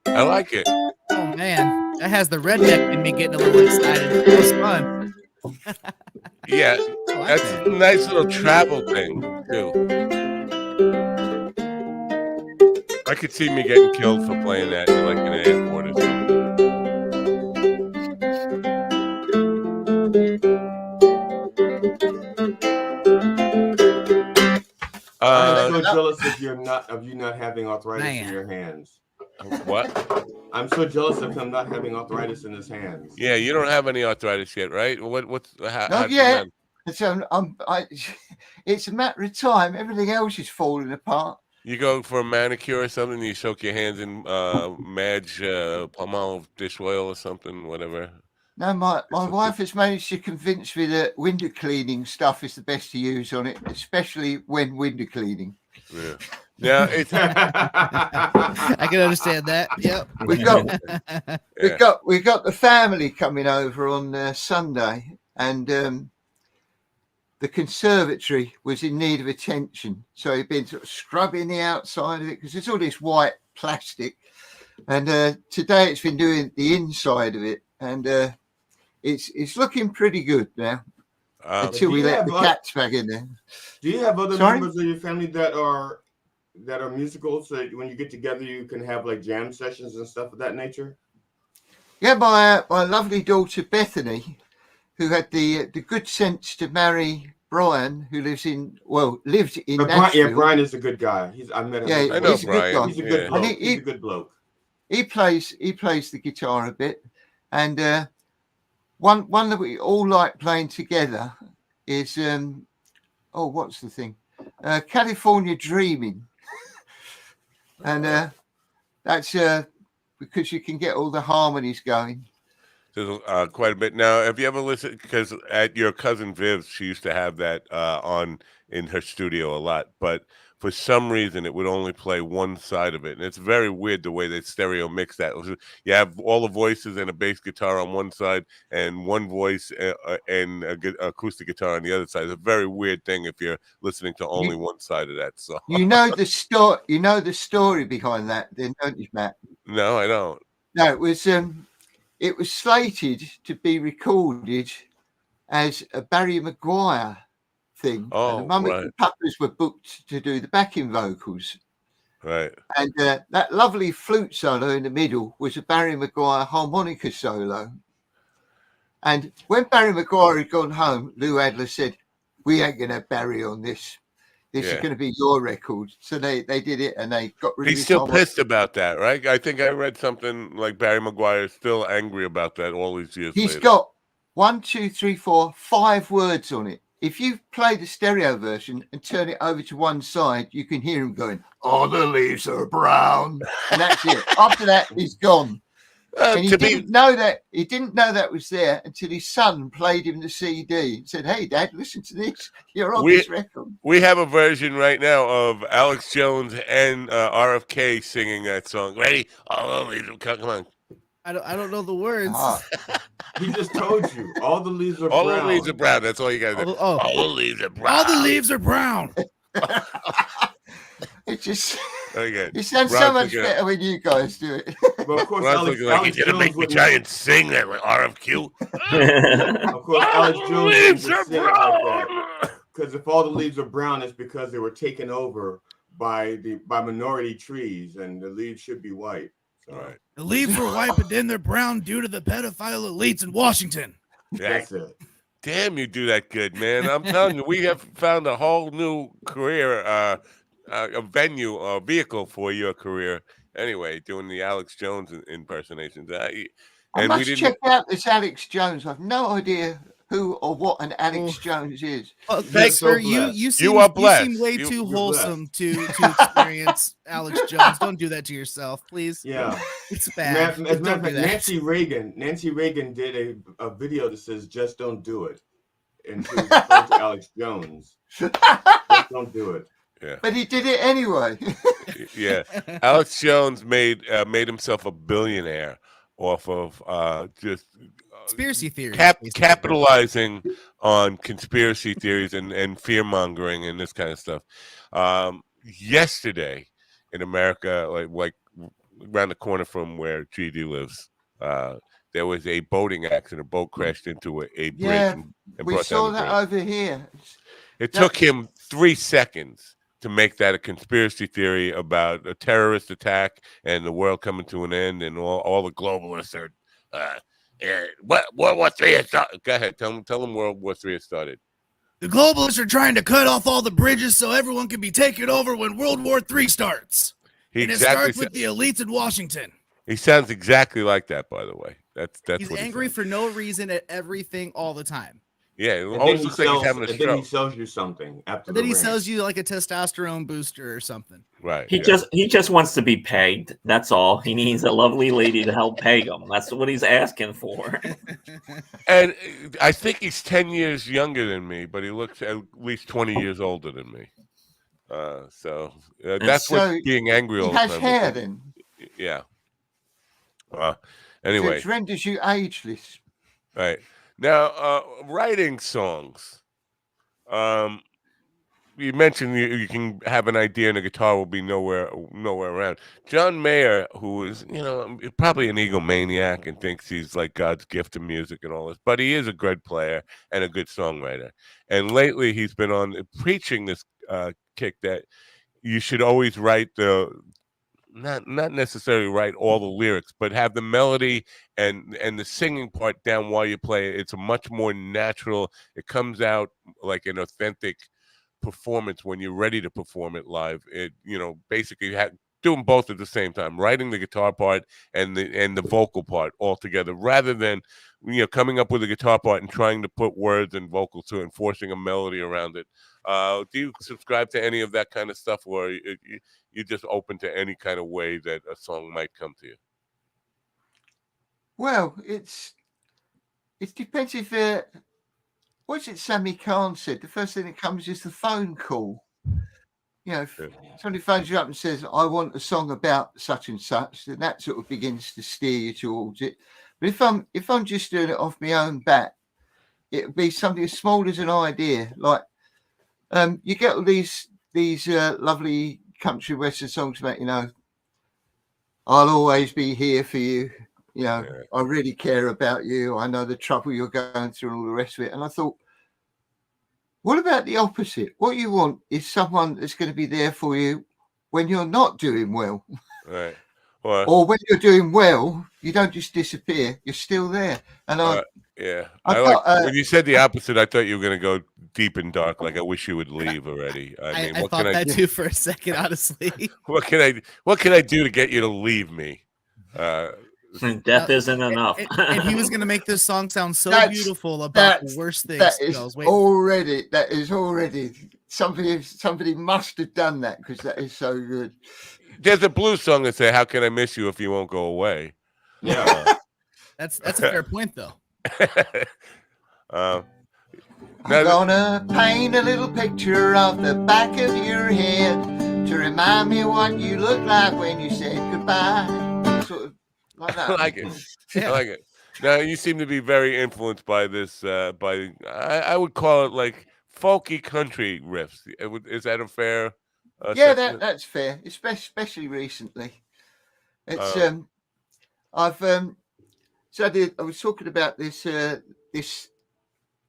I like it. Oh man, that has the redneck in me getting a little excited. It was fun. Yeah, that's a nice little travel thing too. I could see me getting killed for playing that like in an airport or something. I'm so jealous of you not having arthritis in your hands. What? I'm so jealous of him not having arthritis in his hands. Yeah, you don't have any arthritis yet, right? Not yet. So it's a matter of time. Everything else is falling apart. You go for a manicure or something, you soak your hands in Madge Palmolive dish oil or something, whatever. No, my wife has managed to convince me that window cleaning stuff is the best to use on it, especially when window cleaning. Yeah. Yeah, I can understand that. Yep. We've got the family coming over on Sunday, and the conservatory was in need of attention, so he'd been sort of scrubbing the outside of it because there's all this white plastic, and today it's been doing the inside of it, and it's looking pretty good now. Until we let the cats back in there. Do you have other members of your family that are musical, so that when you get together you can have like jam sessions and stuff of that nature? Yeah, my lovely daughter Bethany, who had the good sense to marry Brian, who lived in But Nashville. Brian is a good guy. I met him. Yeah, I know he's a good guy. He's a good bloke. He's a good bloke. He plays the guitar a bit, and one that we all like playing together is what's the thing? California Dreaming, and that's because you can get all the harmonies going. There's quite a bit. Now, have you ever listened? Because at your cousin Viv's, she used to have that on in her studio a lot, but for some reason it would only play one side of it, and it's very weird the way they stereo mix that. You have all the voices and a bass guitar on one side, and one voice and acoustic guitar on the other side. It's a very weird thing if you're listening to only one side of that song. You know the story. You know the story behind that, then, don't you, Matt? No, I don't. No, it was slated to be recorded as a Barry Maguire thing. Oh, and the Mummy right. and Puppers were booked to do the backing vocals. Right. And that lovely flute solo in the middle was a Barry Maguire harmonica solo. And when Barry Maguire had gone home, Lou Adler said, "We ain't going to have Barry on this. This is going to be your record." So they did it, and they got rid of it. He's still pissed about that, right? I think I read something like Barry Maguire is still angry about that all these years He's later. got 1, 2, 3, 4, 5 words on it. If you play the stereo version and turn it over to one side, you can hear him going, "All the leaves are brown," and that's it. After that, he's gone. And he didn't know that was there until his son played him the CD and said, "Hey, Dad, listen to this. You're on this record." We have a version right now of Alex Jones and RFK singing that song. Ready? Oh, come on. I don't know the words. He just told you. All the leaves are all brown. the leaves are brown. That's all you got to do. All the leaves are brown. All the leaves are brown. It just okay. It sounds so much better when you guys do it. But of course, Alex like he's gonna make me try and sing that like RFQ. Of course, Alex Jones leaves are brown. Because if all the leaves are brown, it's because they were taken over by minority trees, and the leaves should be white. So. Right. The leaves are white, but then they're brown due to the pedophile elites in Washington. That's it. Damn, you do that good, man. I'm telling you, we have found a whole new career, a venue, a vehicle for your career. Anyway, doing the Alex Jones impersonations. I must check out this Alex Jones. I've no idea who or what an Alex Jones is. Dexter, you seem way too wholesome to experience Alex Jones. Don't do that to yourself, please. Yeah, it's bad. As a matter of fact, Nancy Reagan did a video that says "Just don't do it," and she was referring to Alex Jones. Just don't do it. Yeah. But he did it anyway. Yeah, Alex Jones made himself a billionaire off of just conspiracy theories, capitalizing on conspiracy theories and fear mongering and this kind of stuff. Yesterday in America, like around the corner from where GD lives, there was a boating accident. A boat crashed into a bridge. And we saw that over here. It took him 3 seconds to make that a conspiracy theory about a terrorist attack and the world coming to an end, and all the globalists are World War III has started. Go ahead, tell them World War III has started. The globalists are trying to cut off all the bridges so everyone can be taken over when World War III starts. And it starts with the elites in Washington. He sounds exactly like that, by the way. That's he's angry for no reason at everything all the time. Yeah, it always looks like he's having a stroke. Then he sells you something after. And then he sells you like a testosterone booster or something. Right. He just wants to be pegged. That's all. He needs a lovely lady to help peg him. That's what he's asking for. And I think he's 10 years younger than me, but he looks at least 20 years older than me. So that's what being angry all the time. He has hair then. Yeah. Anyway, so it renders you ageless. Right. Now, writing songs. You mentioned you can have an idea and a guitar will be nowhere around. John Mayer, who is, probably an egomaniac and thinks he's like God's gift to music and all this, but he is a good player and a good songwriter. And lately he's been on preaching this kick that you should always write not necessarily write all the lyrics, but have the melody and the singing part down while you play it. It's a much more natural. It comes out like an authentic performance when you're ready to perform it live. It basically doing both at the same time, writing the guitar part and the vocal part all together, rather than coming up with a guitar part and trying to put words and vocals to it and forcing a melody around it. Do you subscribe to any of that kind of stuff, or you're just open to any kind of way that a song might come to you? Well, it depends if what's it Sammy Khan said? The first thing that comes is the phone call. If somebody phones you up and says, I want a song about such and such, then that sort of begins to steer you towards it. But if I'm just doing it off my own bat, it would be something as small as an idea. Like you get all these lovely country western songs about, I'll always be here for you. I really care about you. I know the trouble you're going through and all the rest of it. And I thought, what about the opposite? What you want is someone that's going to be there for you when you're not doing well. Right. Or when you're doing well, you don't just disappear. You're still there. And when you said the opposite, I thought you were going to go deep and dark. Like, I wish you would leave already. I mean, I thought that too for a second, honestly. What can I do to get you to leave me? Death isn't enough. And he was going to make this song sound so beautiful about the worst things. That is already somebody must have done that, because that is so good. There's a blues song that says, "How can I miss you if you won't go away?" Yeah, that's a fair point, though. I'm gonna paint a little picture of the back of your head to remind me what you look like when you said goodbye. Sort of like that. I like it. I like it. Now, you seem to be very influenced by this. I would call it like folky country riffs. Is that a fair? That's fair, especially recently. It's I was talking about this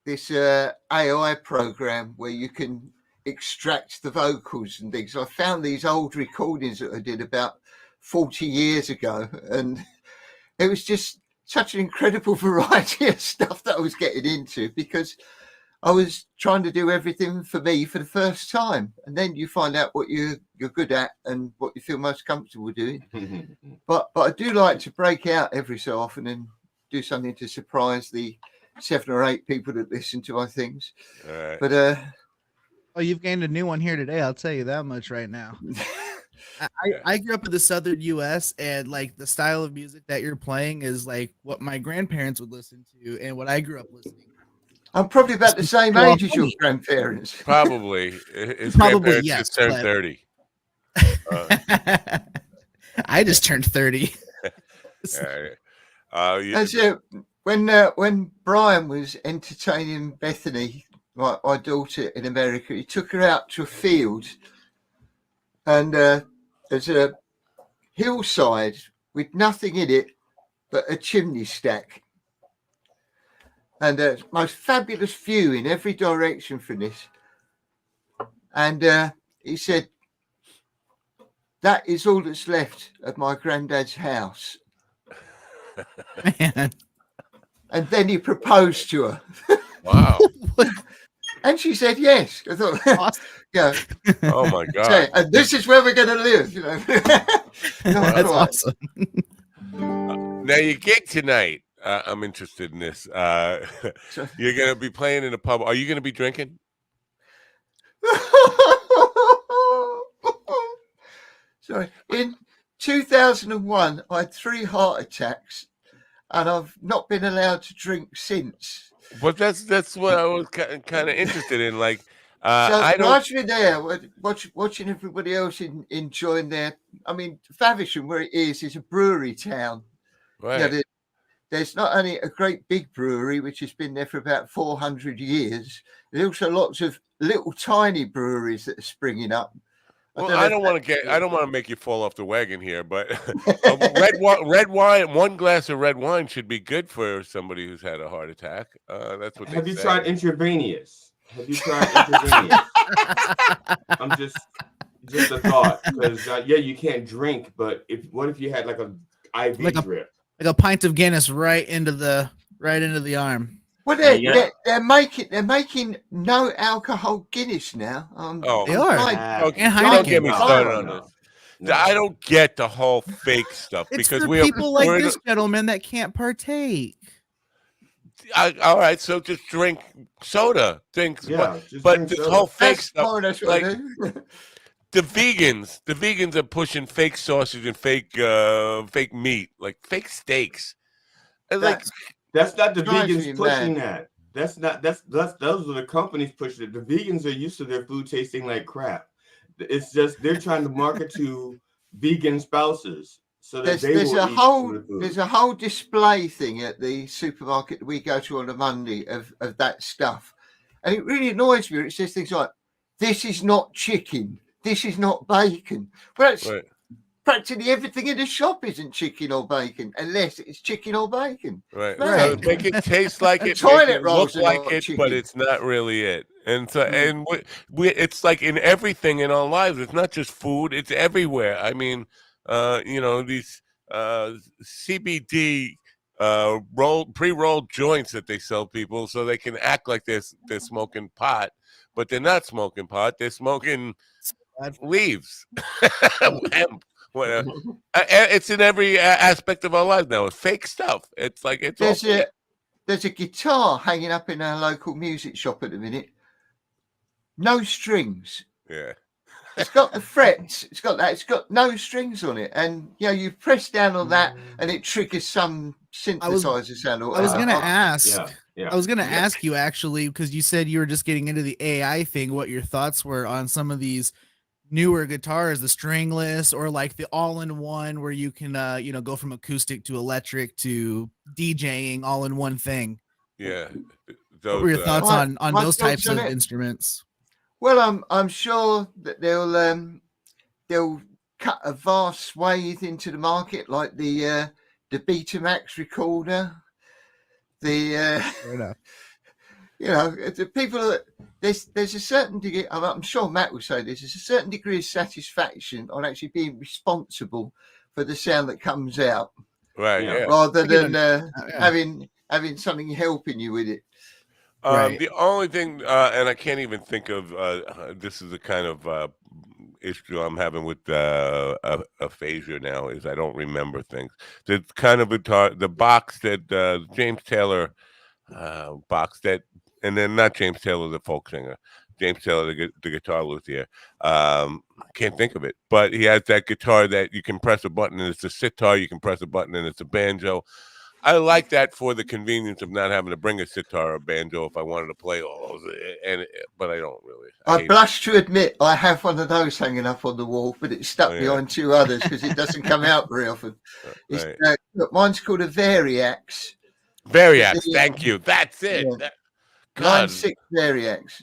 AI program where you can extract the vocals and things. I found these old recordings that I did about 40 years ago, and it was just such an incredible variety of stuff that I was getting into, because I was trying to do everything for me for the first time, and then you find out what you're good at and what you feel most comfortable doing. But I do like to break out every so often and do something to surprise the 7 or 8 people that listen to our things. All right. But you've gained a new one here today. I'll tell you that much right now. I grew up in the southern U.S. and like the style of music that you're playing is like what my grandparents would listen to and what I grew up listening to. I'm probably about the same age as your grandparents. Probably. His Probably, grandparents yes, just turned but- 30. I just turned 30. That's it. When Brian was entertaining Bethany, my daughter in America, he took her out to a field, and there's a hillside with nothing in it but a chimney stack. And most fabulous view in every direction from this. And he said, that is all that's left of my granddad's house. Man. And then he proposed to her. Wow. And she said yes. I thought, yeah. Oh my God. And this is where we're going to live. That's awesome. Now, your gig tonight. I'm interested in this. You're going to be playing in a pub. Are you going to be drinking? Sorry. In 2001, I had 3 heart attacks, and I've not been allowed to drink since. But that's what I was kind of interested in. Like, I watching there, watching everybody else enjoying their. I mean, Faversham, where it is a brewery town. Right. There's not only a great big brewery, which has been there for about 400 years, there's also lots of little tiny breweries that are springing up. Well, I don't want to make you fall off the wagon here, but red wine, 1 glass of red wine should be good for somebody who's had a heart attack. That's what. Have you tried intravenous? I'm just, Just a thought, because yeah, you can't drink, but what if you had like a IV drip? Like a pint of Guinness right into the arm. Well, they're making no alcohol Guinness now. They are. Don't, And don't get me Heineken. started on this. I don't get the whole fake stuff It's because for we're people like this gentleman that can't partake. All right, so just drink soda. Yeah, but this whole fake stuff, that's what like I do. the vegans are pushing fake sausage and fake meat, like fake steaks. And That's not the drives vegans me pushing mad. that. Those are the companies pushing it. The vegans are used to their food tasting like crap. It's just they're trying to market to vegan spouses so that There's a whole display thing at the supermarket that we go to on a Monday of that stuff, and it really annoys me. It says things like, "This is not chicken. This is not bacon." Well, that's practically everything in the shop isn't chicken or bacon, unless it's chicken or bacon. Right. Man. So make it taste like it, Toilet make it rolls look are like not it, chicken. but it's not really it. And so, and it's like in everything in our lives. It's not just food; it's everywhere. I mean, these CBD pre-rolled joints that they sell people, so they can act like they're smoking pot, but they're not smoking pot. They're smoking leaves, hemp. Whatever. It's in every aspect of our lives now. It's fake stuff. It's like there's a guitar hanging up in our local music shop at the minute. No strings. Yeah. It's got the frets. It's got that. It's got no strings on it, and you press down on that, and it triggers some synthesizer sound. I was gonna ask. Yeah. I was gonna ask you actually, because you said you were just getting into the AI thing. What your thoughts were on some of these newer guitars, the stringless or like the all-in-one, where you can go from acoustic to electric to DJing all in one thing. Yeah. What were your thoughts on those types of instruments? Well, I'm sure that they'll cut a vast swathe into the market, like the Betamax recorder. The people there's a certain degree. I'm sure Matt will say this. There's a certain degree of satisfaction on actually being responsible for the sound that comes out, right? Yeah. Rather than having something helping you with it. The only thing, and I can't even think of, this is the kind of issue I'm having with aphasia now, is I don't remember things. The kind of guitar, the box that James Taylor box that, and then not James Taylor, the folk singer, James Taylor, the guitar luthier. Can't think of it, but he has that guitar that you can press a button and it's a sitar. You can press a button and it's a banjo. I like that for the convenience of not having to bring a sitar or a banjo if I wanted to play all those, but I don't really. I blush to admit I have one of those hanging up on the wall, but it's stuck behind two others because it doesn't come out very often. Mine's called a Variax. Variax, thank you. That's it. Yeah. 9-6 Variax.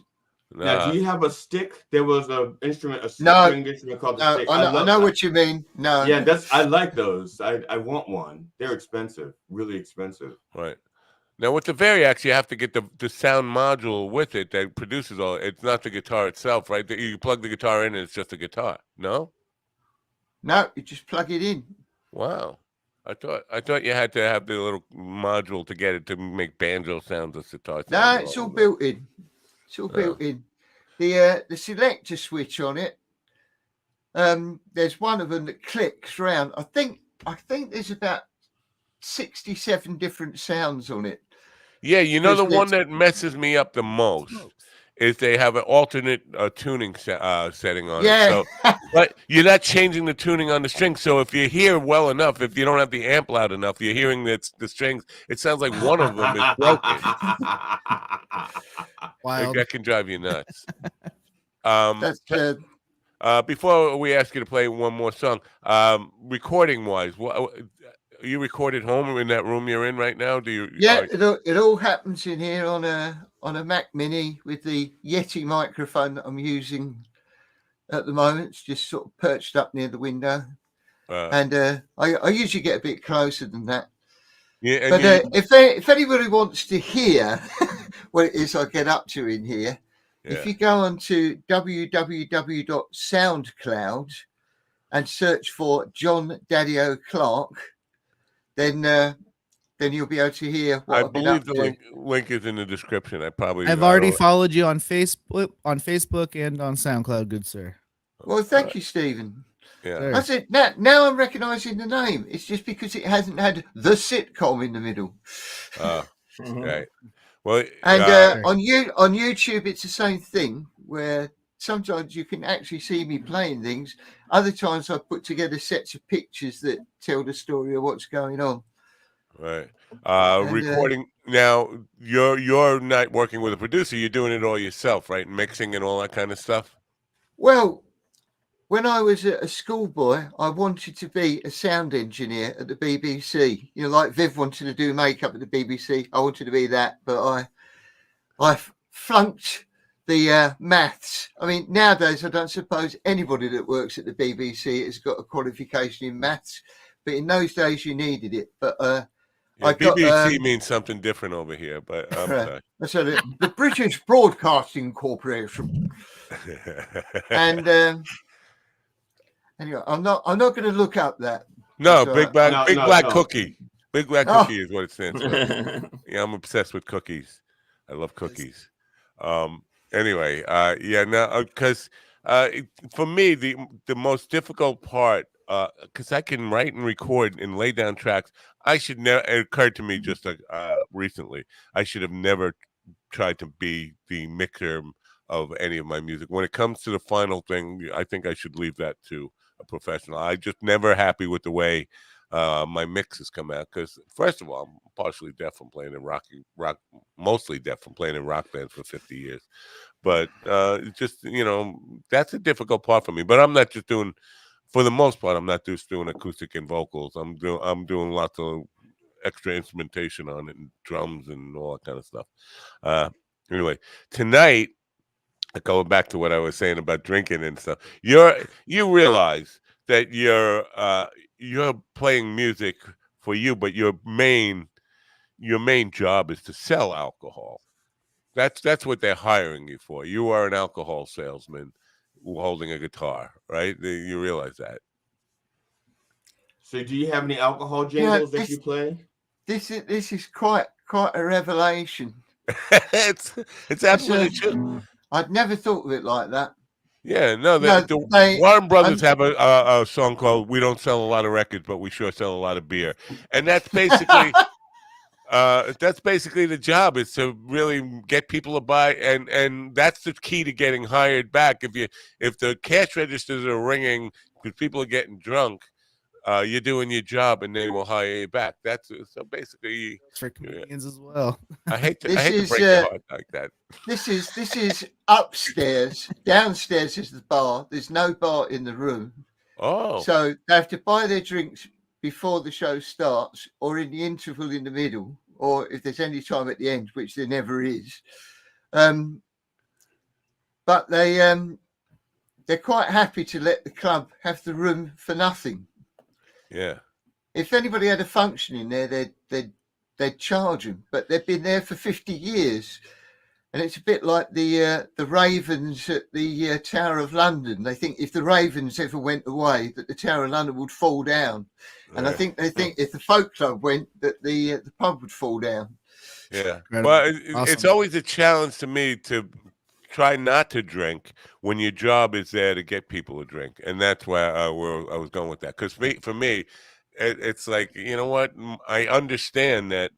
Now, do you have a stick? There was an instrument, string instrument called the stick. I know what you mean. No. Yeah, I like those. I want one. They're expensive, really expensive. Right. Now with the Variax, you have to get the sound module with it that produces all. It's not the guitar itself, right? You plug the guitar in and it's just a guitar. No. No, you just plug it in. Wow. I thought you had to have the little module to get it to make banjo sounds or sitar sounds. No, it's all built in. It's all built in. The selector switch on it. There's one of them that clicks round. I think there's about 67 different sounds on it. Yeah, the one that messes me up the most is they have an alternate tuning setting on it. So, but you're not changing the tuning on the strings. So if you hear well enough, if you don't have the amp loud enough, you're hearing the strings. It sounds like one of them is broken. Wild. That can drive you nuts. That's before we ask you to play one more song, recording wise, you record at home in that room you're in right now? Do you? Yeah, it all happens in here on a Mac Mini with the Yeti microphone that I'm using at the moment. It's just sort of perched up near the window, and I usually get a bit closer than that. Yeah, but if anybody wants to hear what it is I get up to in here, If you go onto www.soundcloud and search for John Daddy-O Clark, then you'll be able to hear what I I've been up believe the to. link is in the description. I've I already don't- followed you on Facebook and on SoundCloud, good sir. Well, thank you, Stephen. Yeah. Sir. That's it. Now I'm recognising the name. It's just because it hasn't had the sitcom in the middle. Right. Well, And on YouTube, it's the same thing, where sometimes you can actually see me playing things. Other times I put together sets of pictures that tell the story of what's going on. right. Recording now. You're not working with a producer. You're doing it all yourself, right? Mixing and all that kind of stuff. Well, when I was a schoolboy, I wanted to be a sound engineer at the BBC. You know, like Viv wanted to do makeup at the BBC. I wanted to be that, but I flunked the maths. I mean, nowadays, I don't suppose anybody that works at the BBC has got a qualification in maths, but in those days, you needed it. But I got BBC means something different over here, but I'm sorry. So the British Broadcasting Corporation, and anyway, I'm not going to look up that. No, So, Big Black no. Cookie. Big Black Oh. Cookie is what it stands for. Yeah, I'm obsessed with cookies. I love cookies. Anyway, because for me the most difficult part, because I can write and record and lay down tracks. I should never. It occurred to me just recently. I should have never tried to be the mixer of any of my music. When it comes to the final thing, I think I should leave that to a professional. I just never happy with the way my mixes come out, because first of all, I'm partially deaf from playing in rock, mostly deaf from playing in rock bands for 50 years. But just, that's a difficult part for me. But I'm not just doing, for the most part, I'm not just doing acoustic and vocals. I'm doing lots of extra instrumentation on it and drums and all that kind of stuff. Anyway, tonight, going back to what I was saying about drinking and stuff, you realize that you're playing music for you, but your main job is to sell alcohol. That's what they're hiring you for. You are an alcohol salesman holding a guitar, right? You realize that. So, do you have any alcohol jingles that you play? This is quite a revelation. it's absolutely true. I'd never thought of it like that. Yeah, no, the Warren Brothers have a song called "We Don't Sell a Lot of Records, but we sure sell a lot of beer," and that's basically the job, is to really get people to buy, and that's the key to getting hired back. If the cash registers are ringing because people are getting drunk, you're doing your job, and they will hire you back. That's so basically for comedians as well. I hate to break your heart like that. This is upstairs. Downstairs is the bar. There's no bar in the room. Oh, so they have to buy their drinks before the show starts, or in the interval in the middle, or if there's any time at the end, which there never is. But they're quite happy to let the club have the room for nothing. Yeah. If anybody had a function in there, they'd charge them. But they've been there for 50 years, and it's a bit like the Ravens at the Tower of London. They think if the Ravens ever went away, that the Tower of London would fall down. And I think they think if the folk club went, that the pub would fall down. Yeah. Incredible. Well, Awesome. it's always a challenge to me to try not to drink when your job is there to get people to drink, and that's why I was going with that. Because for me, it's like, you know what? I understand that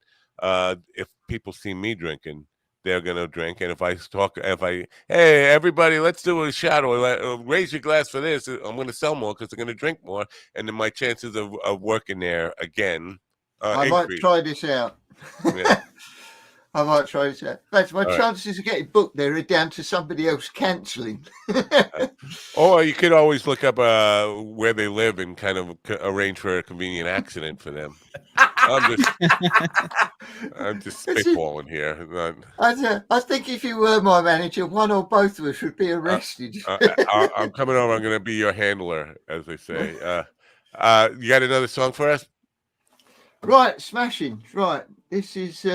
if people see me drinking, they're gonna drink, and hey everybody, let's do a shot, or raise your glass for this, I'm gonna sell more because they're gonna drink more, and then my chances of working there again I increase. might try this out. Yeah. I might try this out. But my All right. chances of getting booked there are down to somebody else cancelling. Or you could always look up where they live and kind of arrange for a convenient accident for them. I'm just spitballing here. I think if you were my manager, one or both of us would be arrested. I'm coming over. I'm going to be your handler, as they say. You got another song for us? Right, smashing. Right, this is.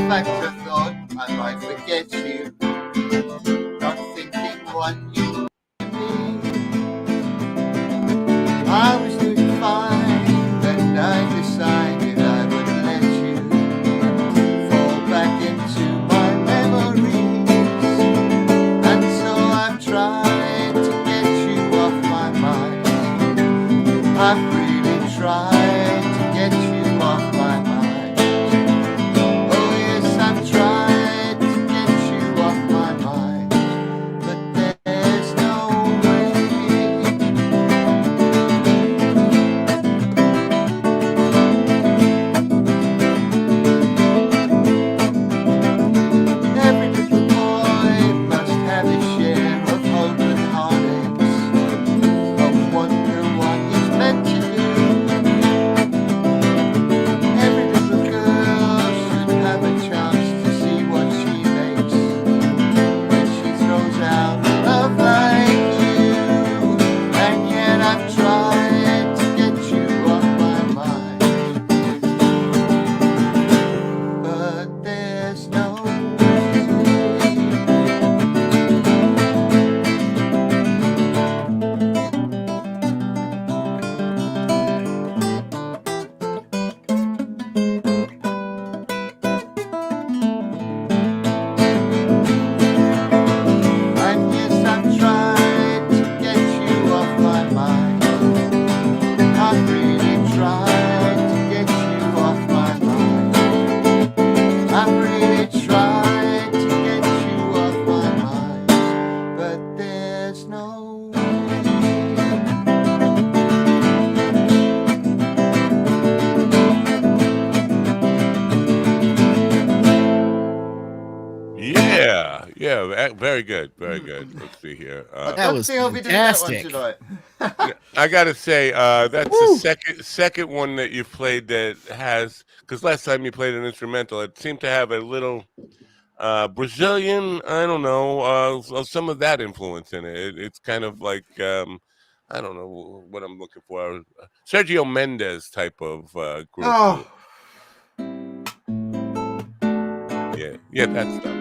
fact, I thought I might forget you, not thinking what you would be. I was doing fine, and I decided I would let you fall back into my memories. And so I've tried to get you off my mind. I've really tried to get you off my mind. Oh yes, I've tried to get you off my mind, but there's no way. Every little boy must have his share of hope and heartaches. I wonder what he's meant to do. Every little girl should have a chance to see what she makes when she throws out love like you. And yet I've tried to get you off my mind, but there's no way. And yes, I've tried to get you off my mind. I've really tried to get you off my mind. I've really tried to get you off my mind, but there's no way. Yeah, very good, very good. Let's see here. That was think I'll be doing that one fantastic. tonight. I gotta say, that's the second one that you've played that has, because last time you played an instrumental, it seemed to have a little Brazilian, I don't know, some of that influence in it. It's kind of like, I don't know what I'm looking for, Sergio Mendes type of group. Oh, Yeah, that stuff.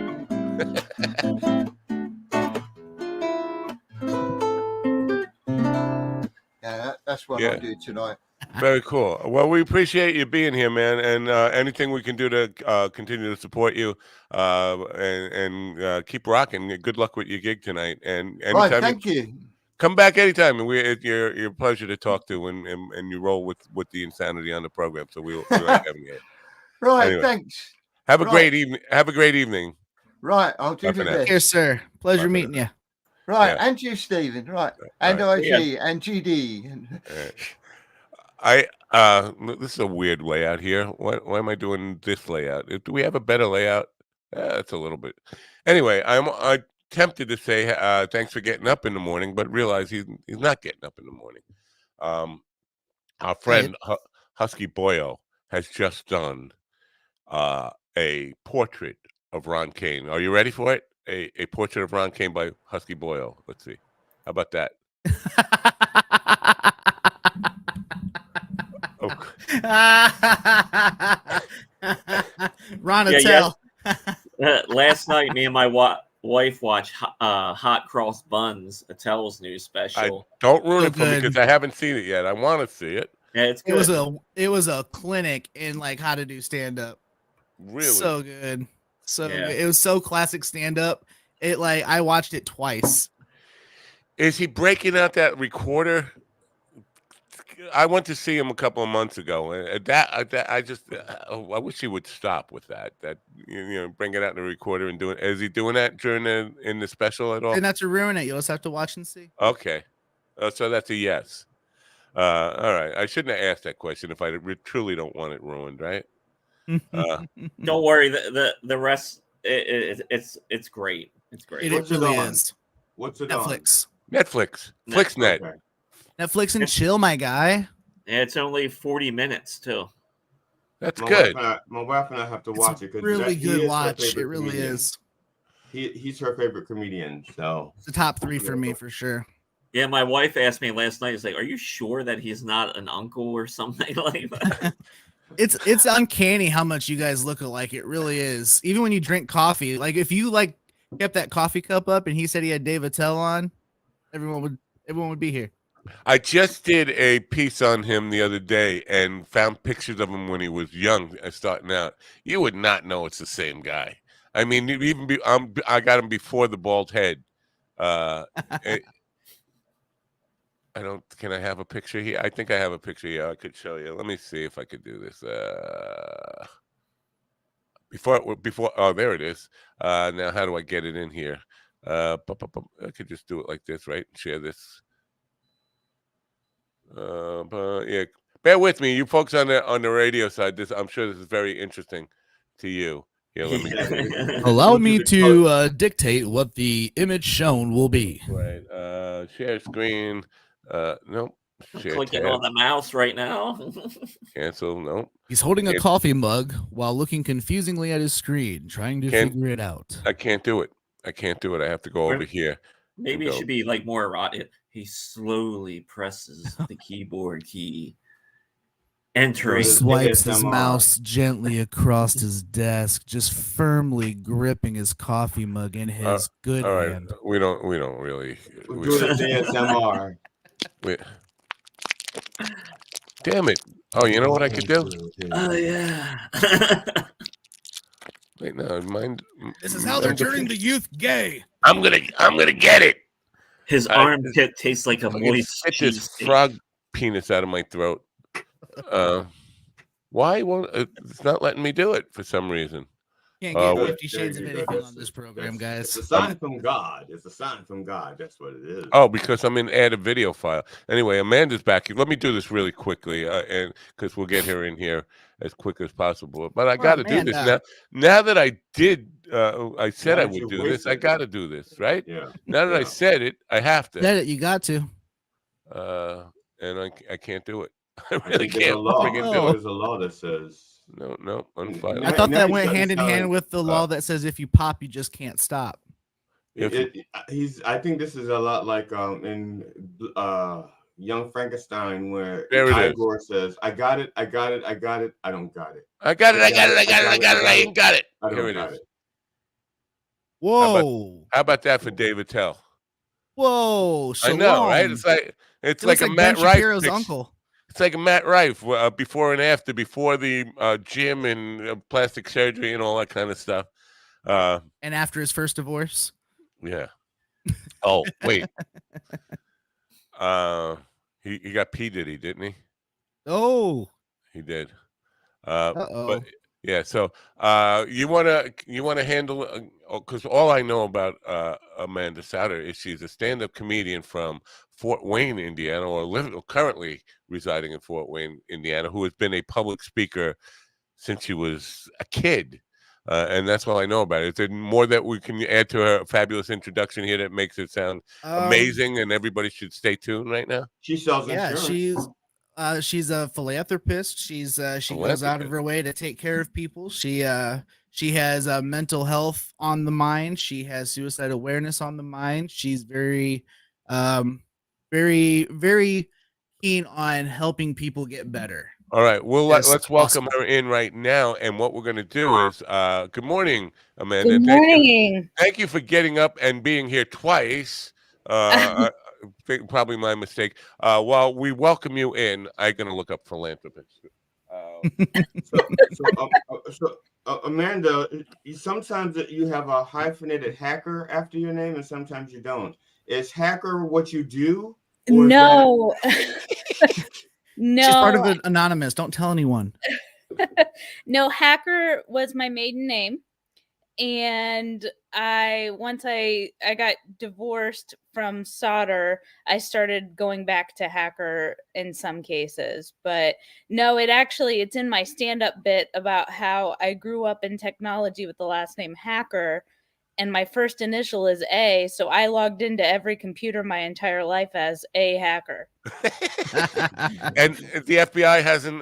yeah, that's what Yeah. I'll do tonight. Very cool. Well, we appreciate you being here, man, and anything we can do to continue to support you and keep rocking. Good luck with your gig tonight, and Right, anytime thank you. come back anytime, and you're a pleasure to talk to, and you roll with the insanity on the program. So we like having you. Right, Anyway, thanks. have a Right. great evening. Have a great evening. Right, I'll do Bye the for now. best. Here, sir. Pleasure Bye for meeting now. you. Right, Yeah. and you, Stephen. Right, and Right. IG, and GD. And This is a weird layout here. Why am I doing this layout? Do we have a better layout? It's a little bit. Anyway, I tempted to say thanks for getting up in the morning, but realize he's not getting up in the morning. Our friend Husky Boyle has just done a portrait of Ron Kane. Are you ready for it? A portrait of Ron Kane by Husky Boyle. Let's see. How about that? Ron, Yeah, tell. Last night, me and my wife watched Hot Cross Buns, Attell's new special. Don't ruin So it for me good. because I haven't seen it yet. I want to see it. Yeah, it's It good. was a clinic in like how to do stand up. Really? So good. So Yeah. good. It was so classic stand up. It like I watched it twice. Is he breaking out that recorder? I went to see him a couple of months ago, and I wish he would stop with that. That bring it out in the recorder and do it. Is he doing that in the special at all? And not to ruin it, you'll just have to watch and see. Okay, so that's a yes. All right, I shouldn't have asked that question if I truly don't want it ruined, right? Don't worry, the rest it's great. It's great. It really is. What's it Netflix. Netflix. Flixnet. Okay. Netflix and chill, my guy. Yeah, it's only 40 minutes too. That's My good. my wife and I have to watch it because Really good watch. It really is. He's her favorite comedian. So It's the top 3 for me for sure. Yeah, my wife asked me last night, "Is like, are you sure that he's not an uncle or something like that?" It's uncanny how much you guys look alike. It really is. Even when you drink coffee, like if you like kept that coffee cup up and he said he had Dave Attell on, everyone would be here. I just did a piece on him the other day and found pictures of him when he was young, starting out. You would not know it's the same guy. I mean, I got him before the bald head. I don't. Can I have a picture here? I think I have a picture here. I could show you. Let me see if I could do this. Before. Oh, there it is. Now, how do I get it in here? I could just do it like this, right? Share this. But yeah, bear with me, you folks on the radio side. I'm sure this is very interesting to you. Here, let me allow me to dictate what the image shown will be. Right. Share screen. Nope. Share Clicking tab. on the mouse right now. Cancel. Nope. He's holding a coffee mug while looking confusingly at his screen, trying to figure it out. I can't do it. I have to go over here. Maybe it should be like more erotic. He slowly presses the keyboard key, entering. He swipes his mouse gently across his desk, just firmly gripping his coffee mug in his good hand. We don't really. We're doing the ASMR. Damn it! Oh, you know what I could do? Oh yeah. Wait, no, mind. This is how they're turning the youth gay. I'm gonna get it. His armpit tastes like a moist Get this frog penis out of my throat. Why won't it's not letting me do it for some reason? Can't get 50 Shades of anything on this program, guys. It's a sign from God. It's a sign from God. That's what it is. Oh, because I'm in add a video file. Anyway, Amanda's back. Let me do this really quickly, and because we'll get her in here as quick as possible. But I got to do this now. Now that I did, I said I would do this. I got to do this, right? Yeah. Now that I said it, I have to. Said it. You got to. And I can't do it. I really can't. There's a law that says. No, unfiled. I thought that went hand in hand with the law that says if you pop, you just can't stop. I think this is a lot like in Young Frankenstein, where Igor says, "I got it, I got it, I got it, I don't got it. I got it, I got it, I got it, I got it, I ain't got it." Here it is. Whoa! How about that for Dave Attell? Whoa! I know, right? It's like a Matt Rife uncle. It's like a Matt Rife before and after, before the gym and plastic surgery and all that kind of stuff. And after his first divorce. Yeah. Oh, wait. He got P. Diddy, didn't he? Oh. He did. But yeah, so you wanna handle because all I know about Amanda Sauter is she's a stand-up comedian from Fort Wayne, Indiana, or currently residing in Fort Wayne, Indiana, who has been a public speaker since she was a kid. And that's all I know about it. Is there more that we can add to her fabulous introduction here that makes it sound amazing and everybody should stay tuned right now? She sells insurance. She's a philanthropist. She goes out of her way to take care of people. She has mental health on the mind. She has suicide awareness on the mind. She's very very keen on helping people get better. All right. Well, let's welcome her in right now. And what we're going to do is, good morning, Amanda. Good morning. Thank you for getting up and being here twice. Probably my mistake. While we welcome you in, I'm going to look up philanthropist. Amanda, sometimes you have a hyphenated hacker after your name, and sometimes you don't. Is hacker what you do? No. No. She's part of the anonymous. Don't tell anyone. No, hacker was my maiden name. And once I got divorced from Sauter, I started going back to hacker in some cases. But no, it's in my stand-up bit about how I grew up in technology with the last name Hacker. And my first initial is A, so I logged into every computer my entire life as a hacker. And the FBI hasn't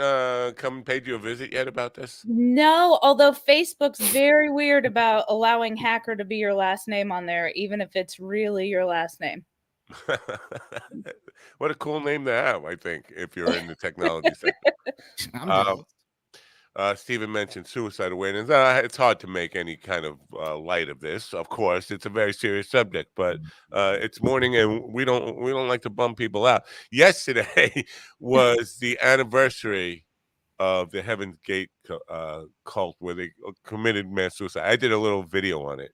come and paid you a visit yet about this? No, although Facebook's very weird about allowing hacker to be your last name on there, even if it's really your last name. What a cool name to have, I think, if you're in the technology sector. Stephen mentioned suicide awareness. It's hard to make any kind of light of this. Of course, it's a very serious subject, but it's morning, and we don't like to bum people out. Yesterday was the anniversary of the Heaven's Gate cult, where they committed mass suicide. I did a little video on it.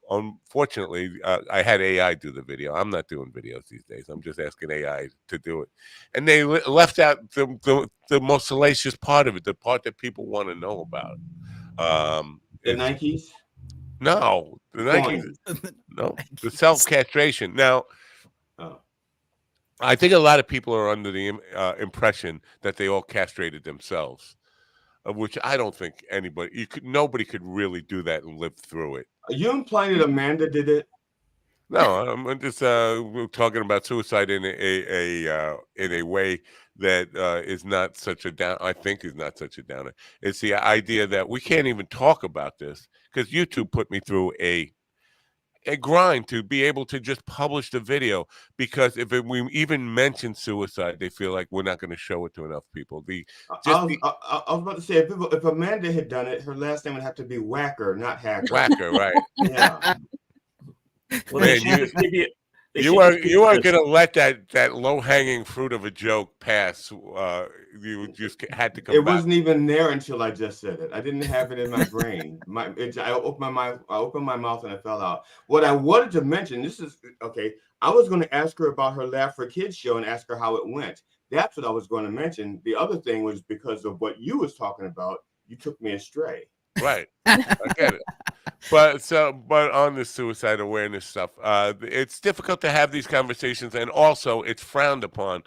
Unfortunately, I had AI do the video. I'm not doing videos these days. I'm just asking AI to do it, and they left out the most salacious part of it, the part that people want to know about. The Nikes? No, the Nikes. No, the self-castration. Now, I think a lot of people are under the impression that they all castrated themselves, of which I don't think nobody could really do that and live through it. Are you implying that Amanda did it? No, I'm just we're talking about suicide in a way that is not such a down. I think is not such a downer. It's the idea that we can't even talk about this because YouTube put me through a grind to be able to just publish the video, because if we even mention suicide, they feel like we're not going to show it to enough people. I was about to say, if Amanda had done it, her last name would have to be Whacker, not Hacker. Whacker, right? Yeah. Well, Man, you weren't going to let that low hanging fruit of a joke pass. You just had to come It back. wasn't even there until I just said it. I didn't have it in my brain. I opened my mouth and it fell out. What I wanted to mention, this is okay. I was going to ask her about her Laugh for Kids show and ask her how it went. That's what I was going to mention. The other thing was because of what you was talking about, you took me astray. Right. I get it. But on the suicide awareness stuff, it's difficult to have these conversations, and also it's frowned upon.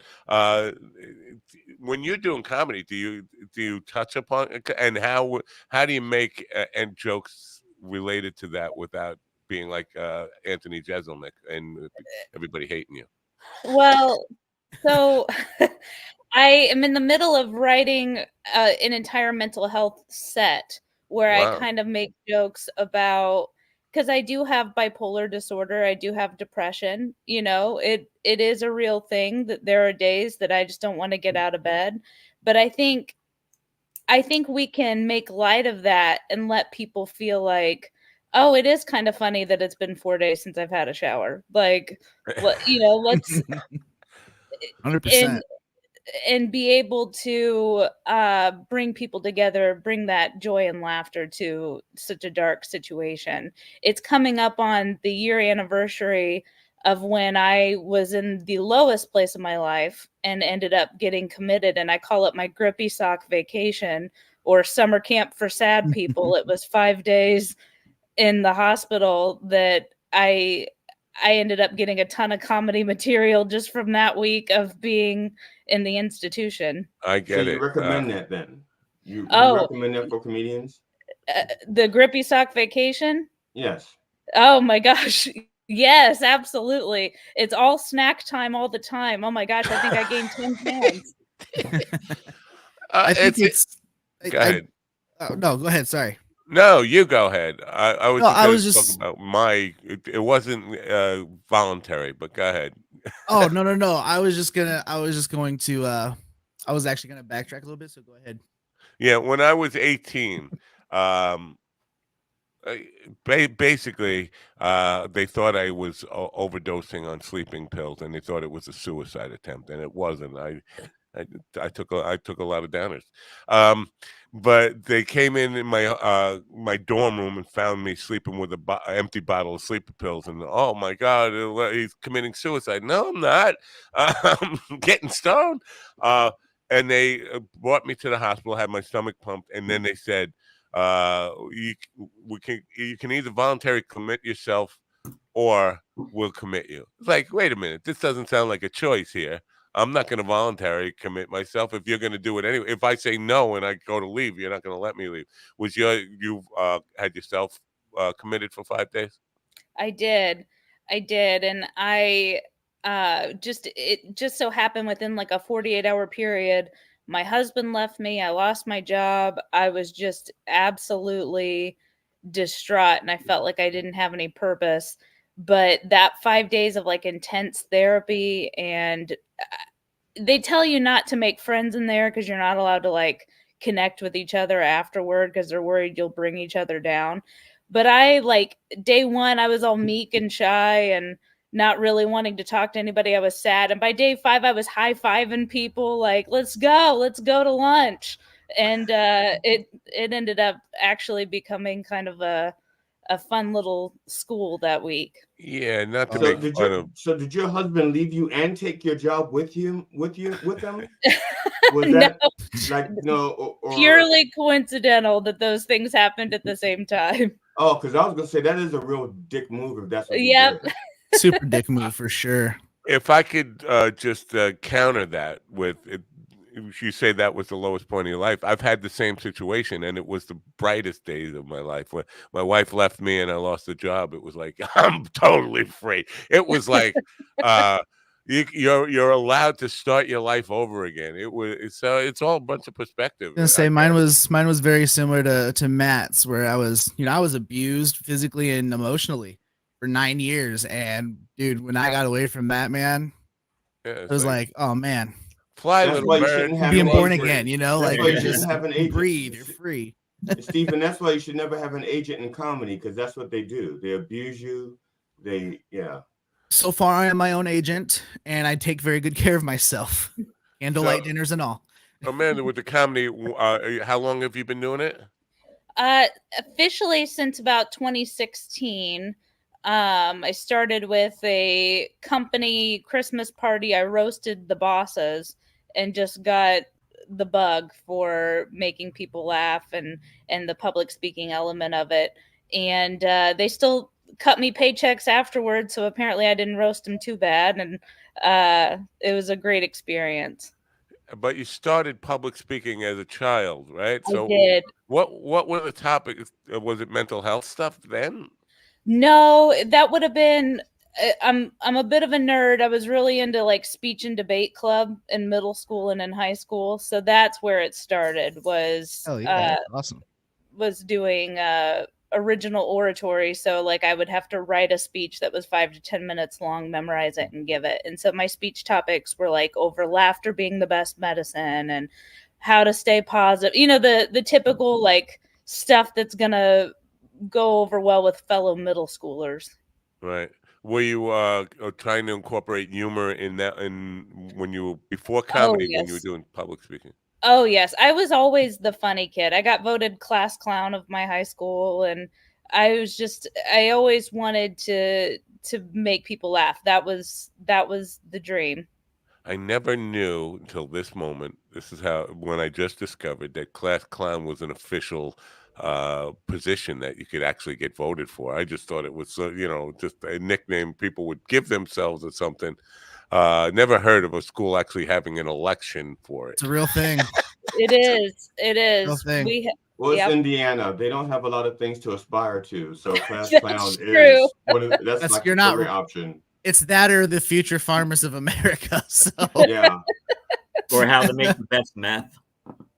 When you're doing comedy, do you touch upon, and how do you make and jokes related to that without being like Anthony Jeselnik and everybody hating you? Well, so I am in the middle of writing an entire mental health set where I kind of make jokes about, because I do have bipolar disorder, I do have depression. It is a real thing that there are days that I just don't want to get out of bed. But I think we can make light of that and let people feel like, oh, it is kind of funny that it's been 4 days since I've had a shower. Like, let's 100%. and be able to bring people together, bring that joy and laughter to such a dark situation. It's coming up on the year anniversary of when I was in the lowest place of my life and ended up getting committed. And I call it my grippy sock vacation, or summer camp for sad people. It was 5 days in the hospital that I ended up getting a ton of comedy material just from that week of being in the institution. I get it. So you recommend that then? You recommend that for comedians? The grippy sock vacation? Yes. Oh my gosh. Yes, absolutely. It's all snack time all the time. Oh my gosh, I think I gained 10 pounds. I think go ahead. No, go ahead. Sorry. No, you go ahead. I was just talking about it wasn't voluntary, but go ahead. Oh, no. I was actually going to backtrack a little bit, so go ahead. Yeah, when I was 18, basically, they thought I was overdosing on sleeping pills, and they thought it was a suicide attempt, and it wasn't. I took a lot of downers, but they came in my my dorm room and found me sleeping with an empty bottle of sleeping pills, and oh my God, he's committing suicide. No, I'm not. I'm getting stoned. And they brought me to the hospital, had my stomach pumped, and then they said, you can either voluntarily commit yourself or we'll commit you. It's like, wait a minute, this doesn't sound like a choice here. I'm not going to voluntarily commit myself if you're going to do it anyway. If I say no and I go to leave, you're not going to let me leave. You had yourself committed for 5 days? I did, and it just so happened within like a 48-hour period, my husband left me. I lost my job. I was just absolutely distraught, and I felt like I didn't have any purpose. But that 5 days of like intense therapy, and they tell you not to make friends in there because you're not allowed to like connect with each other afterward because they're worried you'll bring each other down. But I like day one, I was all meek and shy and not really wanting to talk to anybody. I was sad. And by day 5, I was high-fiving people like, let's go to lunch. And it ended up actually becoming kind of a fun little school that week. Yeah, not to So make fun of. so did your husband leave you and take your job with them? Was No. that like no or Purely coincidental that those things happened at the same time. Oh, because I was gonna say that is a real dick move if that's what he Yep. did. Super dick move for sure. If I could just counter that with it, you say that was the lowest point of your life. I've had the same situation, and it was the brightest days of my life. When my wife left me and I lost the job, it was like I'm totally free. It was like you're allowed to start your life over again. It's all a bunch of perspective. I was gonna say mine was very similar to Matt's, where I was abused physically and emotionally for 9 years, and dude, when I got away from that, man, it was like, oh man, fly That's little why you bird. shouldn't have being an born agent. again, you know, That's like why you you shouldn't just have an agent. breathe, you're free. Stephen, that's why you should never have an agent in comedy, because that's what they do. They abuse you. So far, I am my own agent, and I take very good care of myself. Candlelight dinners and all. Amanda, with the comedy, how long have you been doing it? Officially since about 2016. I started with a company Christmas party. I roasted the bosses and just got the bug for making people laugh and the public speaking element of it. And they still cut me paychecks afterwards, so apparently I didn't roast them too bad, and it was a great experience. But you started public speaking as a child, right? I did. What were the topics? Was it mental health stuff then? No, that would have been. I'm a bit of a nerd. I was really into like speech and debate club in middle school and in high school, so that's where it started. Was awesome. Was doing original oratory, so like I would have to write a speech that was 5 to 10 minutes long, memorize it, and give it. And so my speech topics were like over laughter being the best medicine and how to stay positive. You know, the typical like stuff that's gonna go over well with fellow middle schoolers. Right. Were you trying to incorporate humor in that when you were before comedy, when you were yes. doing public speaking? Oh yes, I was always the funny kid. I got voted class clown of my high school, and I always wanted to make people laugh. That was the dream. I never knew until this moment. This is when I just discovered that class clown was an official position that you could actually get voted for. I just thought it was just a nickname people would give themselves or something. Never heard of a school actually having an election for it. It's a real thing. It is. Real thing. Well, it's Yep. Indiana. They don't have a lot of things to aspire to, so class That's clown true. is that's like you're a not career option. It's that or the future farmers of America. So Yeah. Or how to make the best meth.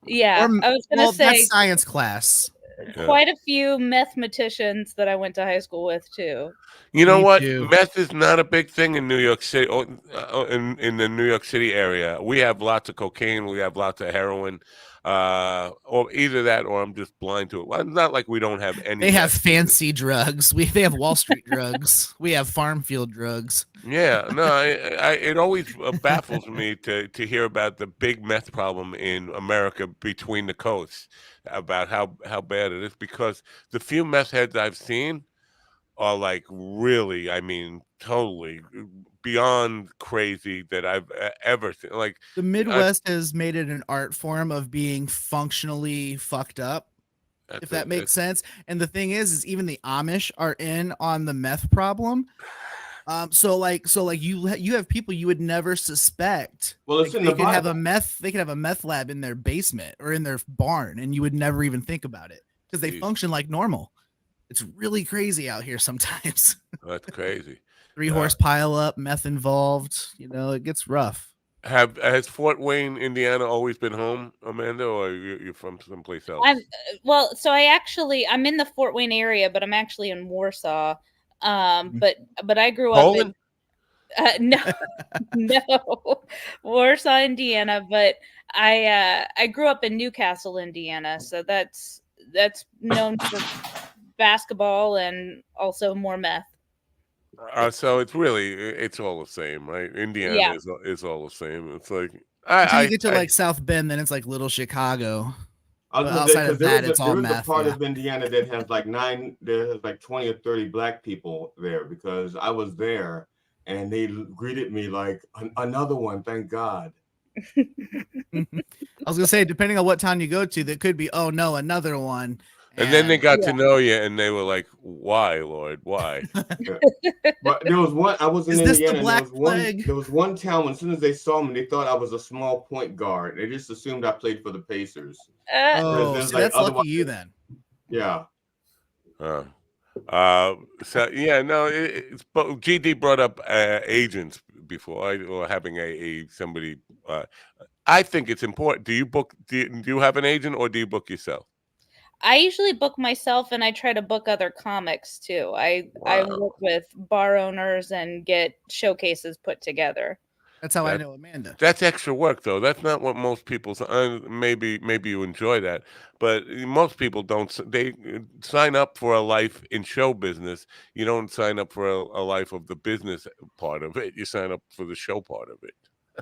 Yeah, I was gonna say that's science class. quite a few mathematicians that I went to high school with too. You know Me what? too. Meth is not a big thing in New York City. In the New York City area, we have lots of cocaine. We have lots of heroin. Or either that, or I'm just blind to it. Well, it's not like we don't have any. They have fancy drugs. They have Wall Street drugs. We have farm field drugs. Yeah, no, it always baffles me to hear about the big meth problem in America between the coasts, about how bad it is, because the few meth heads I've seen are like really, I mean, totally beyond crazy that I've ever seen. Like The Midwest has made it an art form of being functionally fucked up, if that makes sense. And the thing is even the Amish are in on the meth problem. So you have people you would never suspect. Well, it's in they the could have Bible. they could have a meth lab in their basement or in their barn, and you would never even think about it because they function like normal. It's really crazy out here sometimes. That's crazy. 3-horse pile up, meth involved. You know, it gets rough. Has Fort Wayne, Indiana, always been home, Amanda, or you're from someplace else? So I'm in the Fort Wayne area, but I'm actually in Warsaw. But I grew up Poland? No, no, Warsaw, Indiana. But I grew up in Newcastle, Indiana, so that's known for basketball and also more meth. So it's all the same, right? Indiana Yeah. is all the same. It's like Until you I, get to I like South Bend, then it's like Little Chicago. I But was gonna say outside because of that, it's there all was a meth. part Yeah. of Indiana that has like 20 or 30 black people there because I was there and they greeted me like another one. Thank God. I was gonna say, depending on what town you go to, that could be, oh no, another one. and then they got to Yeah. know you, and they were like, "Why, Lord? Why?" Yeah. But there was one. I was in Is this the Indiana. And Black Plague? There was one town. As soon as they saw me, they thought I was a small point guard. They just assumed I played for the Pacers. Oh, there's so like that's lucky otherwise- you then. Yeah. So yeah, no, but GD brought up agents before, or having somebody. I think it's important. Do you have an agent, or do you book yourself? I usually book myself, and I try to book other comics too. I Wow. work with bar owners and get showcases put together. That's how I know Amanda. That's extra work, though. That's not what most people. Maybe you enjoy that, but most people don't. They sign up for a life in show business. You don't sign up for a life of the business part of it. You sign up for the show part of it.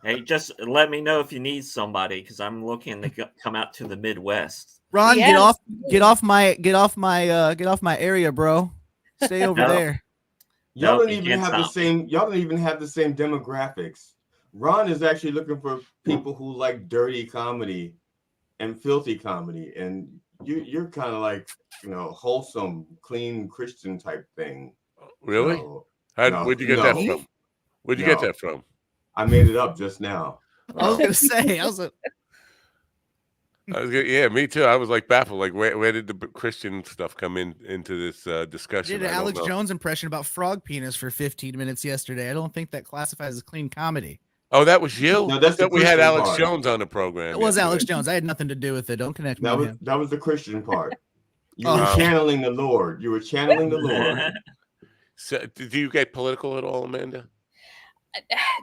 Hey, just let me know if you need somebody because I'm looking to come out to the Midwest. Ron, Yeah. get off my area, bro. Stay over No. there. Y'all Nope, don't you even can't have the stop me. same. Y'all don't even have the same demographics. Ron is actually looking for people who like dirty comedy and filthy comedy, and you're kind of like wholesome, clean Christian type thing. Really? So, Where'd you get that from? Where'd you get that from? I made it up just now. I was gonna say, yeah, me too. I was like baffled. Like, where did the Christian stuff come into this discussion? did an I don't Alex know. Jones impression about frog penis for 15 minutes yesterday. I don't think that classifies as clean comedy. Oh, that was you? No, that's I the thought we had Christian Alex part. Jones on the program. It was yesterday. Alex Jones. I had nothing to do with it. Don't connect me to him. That was the Christian part. You Oh. were channeling the Lord. You were channeling the Lord. So, do you get political at all, Amanda?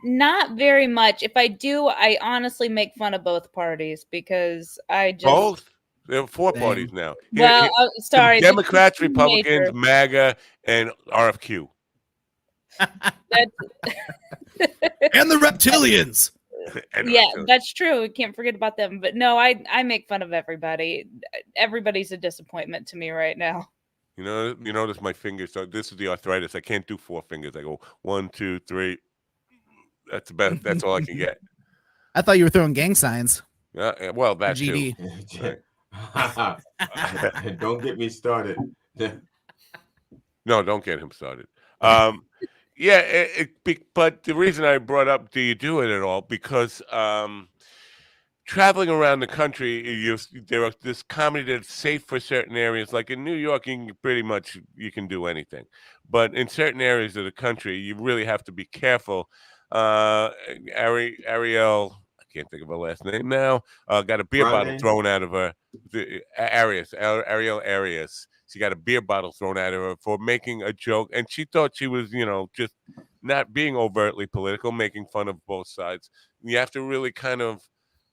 Not very much. If I do, I honestly make fun of both parties because I just Both? There are four Same. parties now. Well, sorry, the Democrats, two Republicans, major- MAGA, and RFQ. That's And the reptilians. And yeah, RFQ. that's true. We can't forget about them. But no, I make fun of everybody. Everybody's a disappointment to me right now. You notice my fingers. So this is the arthritis. I can't do four fingers. I go 1, 2, 3. That's about. That's all I can get. I thought you were throwing gang signs. Well, that too. GD. Don't get me started. No, don't get him started. Yeah, but the reason I brought up, do you do it at all? Because traveling around the country, there are this comedy that's safe for certain areas. Like in New York, you can do anything, but in certain areas of the country, you really have to be careful. Ariel, I can't think of her last name now. Got a beer bottle thrown out of her. Ariel Arias. She got a beer bottle thrown at her for making a joke, and she thought she was, just not being overtly political, making fun of both sides. You have to really kind of,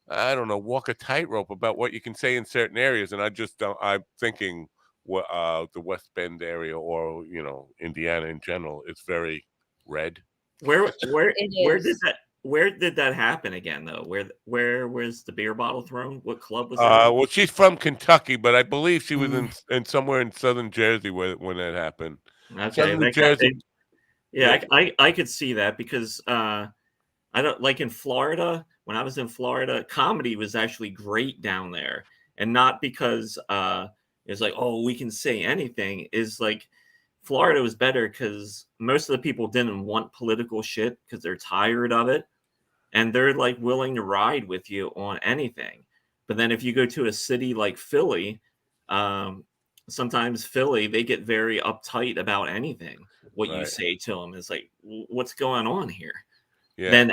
I don't know, walk a tightrope about what you can say in certain areas. And I just don't. I'm thinking, the West Bend area, or Indiana in general, is very red. Where is. did that happen again though? Where was the beer bottle thrown? What club was that? Well, she's from Kentucky, but I believe she was in somewhere in southern Jersey when that happened. Okay, Southern Jersey. I could see that because I don't like in Florida. When I was in Florida, comedy was actually great down there, and not because it's like, oh, we can say anything. Is like Florida was better because most of the people didn't want political shit because they're tired of it, and they're like willing to ride with you on anything. But then if you go to a city like Philly, sometimes Philly, they get very uptight about anything. What you say to them is like, what's going on here? Yeah. Then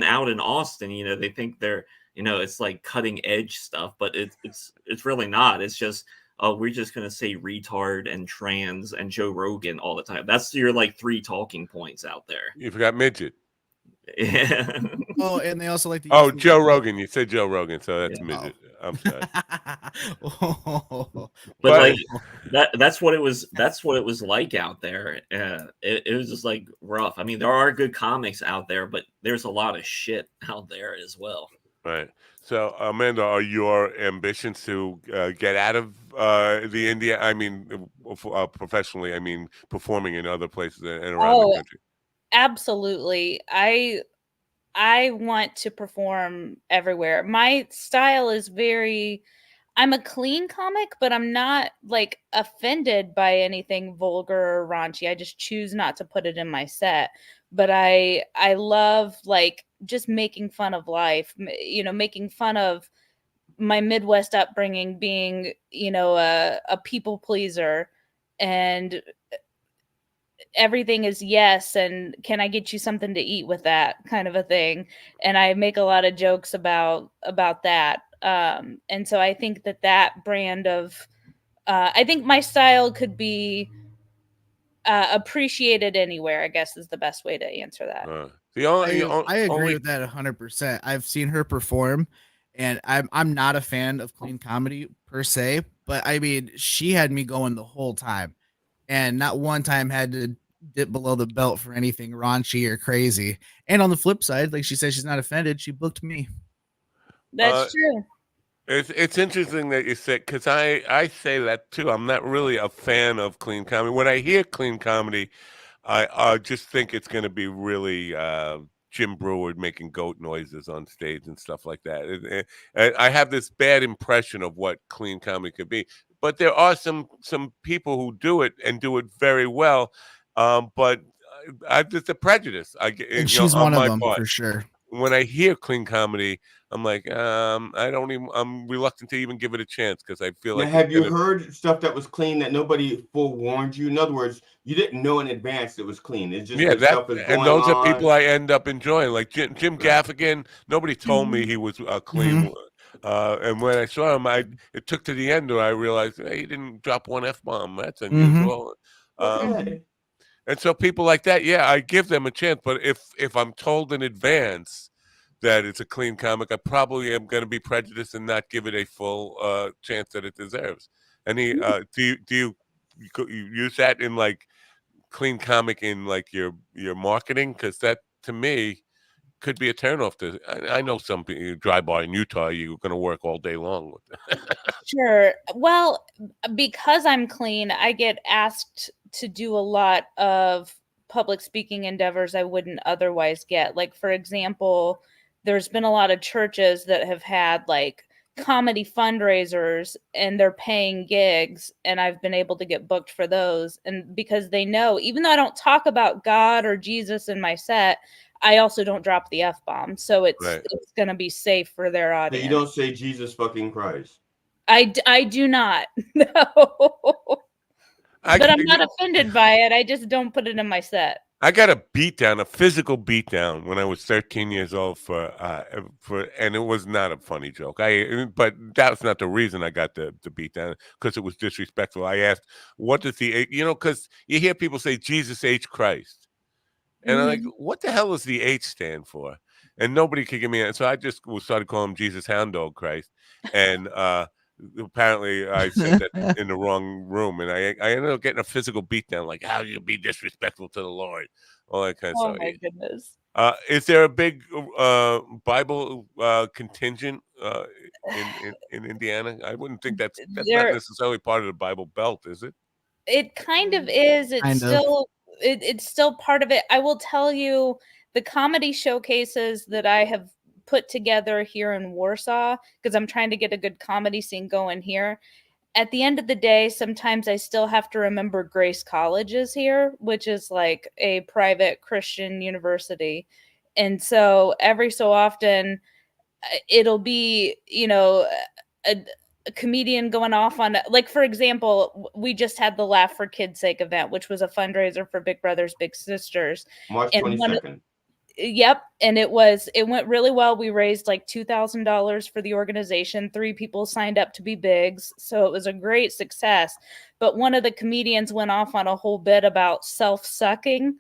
out in Austin, they think they're, it's like cutting edge stuff, but it's really not. It's just oh, we're just gonna say retard and trans and Joe Rogan all the time. That's your like 3 talking points out there. You forgot midget. Yeah. Oh, and they also like to. Oh, Joe Rogan. You said Joe Rogan, so that's Yeah. midget. I'm sorry. But like that's what it was. That's what it was like out there. It was just like rough. I mean, there are good comics out there, but there's a lot of shit out there as well. Right. So, Amanda, are your ambitions to get out of the India? I mean, professionally. I mean, performing in other places and around the country. Absolutely. I want to perform everywhere. My style is I'm a clean comic, but I'm not like offended by anything vulgar or raunchy. I just choose not to put it in my set. But I love like just making fun of life, making fun of my Midwest upbringing, being, a people pleaser, and everything is yes, and can I get you something to eat with that kind of a thing. And I make a lot of jokes about that. And so I think that brand of I think my style could be appreciated anywhere, I guess, is the best way to answer that. I agree with that 100%. I've seen her perform, and I'm not a fan of clean comedy per se, but I mean, she had me going the whole time, and not one time had to dip below the belt for anything raunchy or crazy. And on the flip side, like she said, she's not offended. She booked me. That's true. It's interesting that you said, because I say that too. I'm not really a fan of clean comedy. When I hear clean comedy, I just think it's going to be really Jim Breuer making goat noises on stage and stuff like that. I have this bad impression of what clean comedy could be. But there are some people who do it and do it very well. But it's a prejudice. And she's one of them for sure. When I hear clean comedy, I'm like, I'm reluctant to even give it a chance because I feel like. Have you heard stuff that was clean that nobody forewarned you? In other words, you didn't know in advance it was clean. It's just stuff is going and those on. are people I end up enjoying, like Jim Gaffigan. Nobody told me he was clean, and when I saw him, it took to the end where I realized, hey, he didn't drop one F-bomb. That's unusual. And so people like that, yeah, I give them a chance. But if I'm told in advance that it's a clean comic, I probably am going to be prejudiced and not give it a full chance that it deserves. Any do you use that in like clean comic in like your marketing? Because that to me could be a turnoff. I know some people, dry bar in Utah, you're going to work all day long with. Sure. Well, because I'm clean, I get asked to do a lot of public speaking endeavors I wouldn't otherwise get. Like, for example, there's been a lot of churches that have had like comedy fundraisers and they're paying gigs, and I've been able to get booked for those. And because they know, even though I don't talk about God or Jesus in my set, I also don't drop the F-bomb. So it's going to be safe for their audience. So you don't say Jesus fucking Christ. I do not. No. But I'm not offended by it. I just don't put it in my set. I got a physical beatdown when I was 13 years old and it was not a funny joke. But that's not the reason I got the beatdown, because it was disrespectful. I asked, what does because you hear people say Jesus H Christ. And I'm like, what the hell does the H stand for? And nobody could give me that. So I just started calling him Jesus Hound Dog Christ. And apparently I said that in the wrong room, and I ended up getting a physical beatdown, like, how do you be disrespectful to the Lord? All that kind of stuff. Oh my goodness. Is there a big Bible contingent in Indiana? I wouldn't think that's not necessarily part of the Bible Belt, is it? It kind of is. It's still part of it. I will tell you, the comedy showcases that I have put together here in Warsaw, because I'm trying to get a good comedy scene going here. At the end of the day, sometimes I still have to remember Grace College is here, which is like a private Christian university. And so every so often it'll be, a comedian going off on, like, for example, we just had the Laugh for Kids Sake event, which was a fundraiser for Big Brothers Big Sisters. March 22nd. Yep, and it went really well. We raised like $2,000 for the organization. 3 people signed up to be bigs, so it was a great success. But one of the comedians went off on a whole bit about self-sucking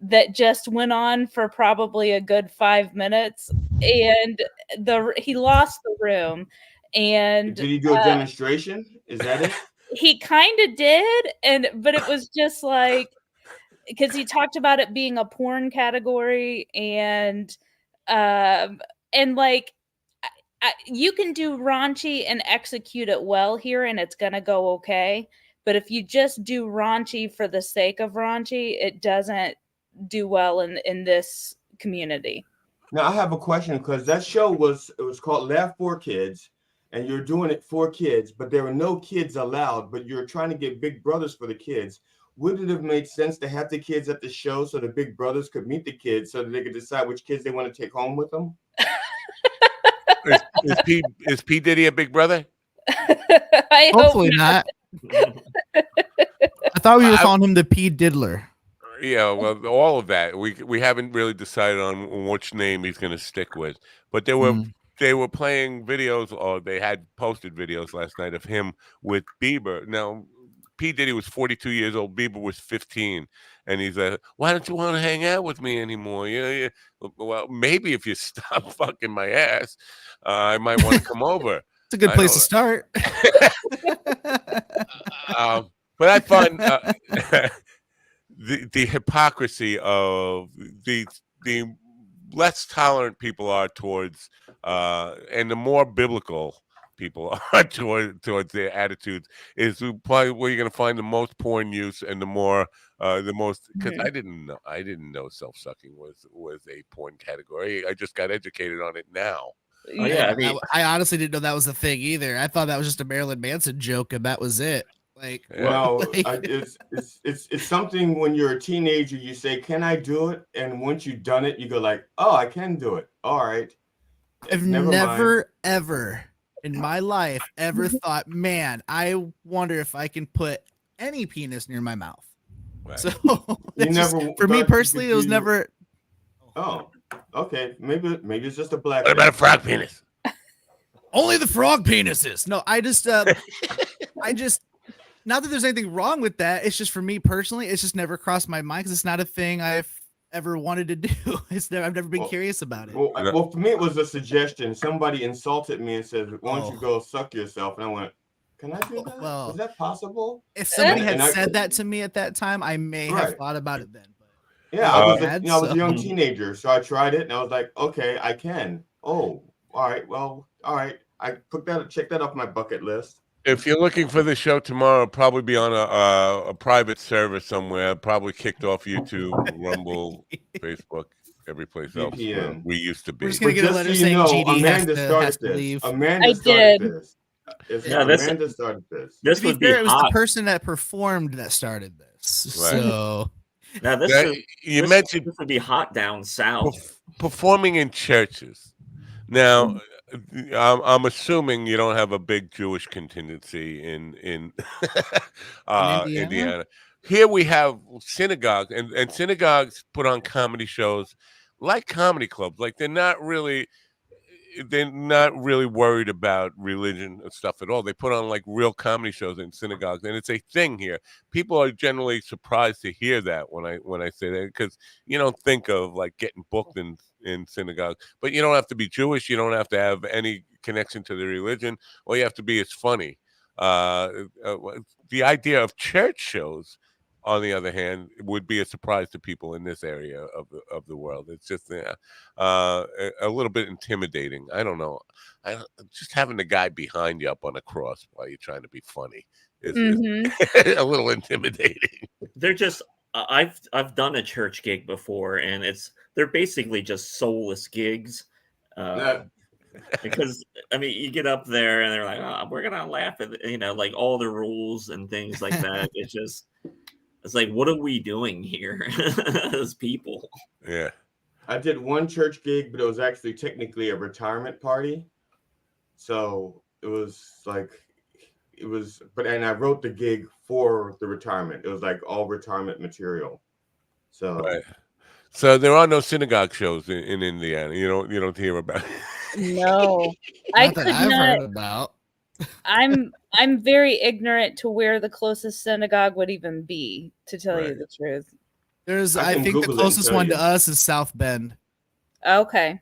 that just went on for probably a good 5 minutes, and he lost the room. And did he do a demonstration? Is that it? he kind of did, but it was just like, because he talked about it being a porn category, and like you can do raunchy and execute it well here, and it's gonna go okay. But if you just do raunchy for the sake of raunchy, it doesn't do well in this community. Now I have a question, because that show was called Laugh for Kids, and you're doing it for kids, but there were no kids allowed, but you're trying to get big brothers for the kids. Would it have made sense to have the kids at the show so the big brothers could meet the kids so that they could decide which kids they want to take home with them? Is P. Diddy a big brother? I Hopefully hope not. I thought we were calling him the P. Diddler. Yeah, well, all of that. We haven't really decided on which name he's going to stick with. But they were playing videos, or they had posted videos last night of him with Bieber. Now, P. Diddy was 42 years old. Bieber was 15. And he's like, why don't you want to hang out with me anymore? Yeah. Well, maybe if you stop fucking my ass, I might want to come over. It's a good place to start. But I find the hypocrisy of the less tolerant people are towards, and the more biblical people are towards their attitudes is probably where you're going to find the most porn use, and because I didn't know self-sucking was a porn category. I just got educated on it now. Oh, yeah, I mean, I honestly didn't know that was a thing either. I thought that was just a Marilyn Manson joke, and that was it. Like, well, it's something when you're a teenager, you say, "Can I do it?" And once you've done it, you go like, "Oh, I can do it. All right." I've never ever in my life ever thought, man, I wonder if I can put any penis near my mouth. Right. So for me personally, it was never. Oh, okay. Maybe it's just a black. What about a frog penis? Only the frog penises. No, I just not that there's anything wrong with that. It's just for me personally, it's just never crossed my mind because it's not a thing I've ever wanted to do. I've never been curious about it. Well, for me, it was a suggestion. Somebody insulted me and said, "Why don't you go suck yourself?" And I went, "Can I do that? Well, is that possible?" If somebody had said that to me at that time, I may have thought about it then. But yeah, I was a young teenager, so I tried it, and I was like, "Okay, I can." Oh, all right. Well, all right. I check that off my bucket list. If you're looking for the show tomorrow, it'll probably be on a private server somewhere, probably kicked off YouTube, Rumble, Facebook, every place else where we used to be. We're just gonna get a letter saying GD has to leave. Amanda started this. Amanda started this. This would be fair, it was the person that performed that started this. Right. So now this would be hot down south. Performing in churches. Now, I'm assuming you don't have a big Jewish contingency in Indiana. Here we have synagogues, and synagogues put on comedy shows like comedy clubs. Like they're not really worried about religion and stuff at all. They put on like real comedy shows in synagogues, and it's a thing here. People are generally surprised to hear that when I say that, because you don't think of like getting booked in synagogue, but you don't have to be Jewish. You don't have to have any connection to the religion. All you have to be is funny. The idea of church shows, on the other hand, would be a surprise to people in this area of the world. It's just a little bit intimidating. I don't know. Just having the guy behind you up on a cross while you're trying to be funny is a little intimidating. They're just. I've done a church gig before, and they're basically just soulless gigs. Because I mean, you get up there and they're like, "Oh, we're gonna laugh at like all the rules and things like that." It's like, what are we doing here as people? Yeah, I did one church gig, but it was actually technically a retirement party. So it was like. And I wrote the gig for the retirement. It was like all retirement material. So, So there are no synagogue shows in Indiana. You don't hear about. No, I Not that could I've not. heard about. I'm very ignorant to where the closest synagogue would even be, to tell you Right. the truth. I think the Google it and closest tell one you. to us is South Bend. Okay.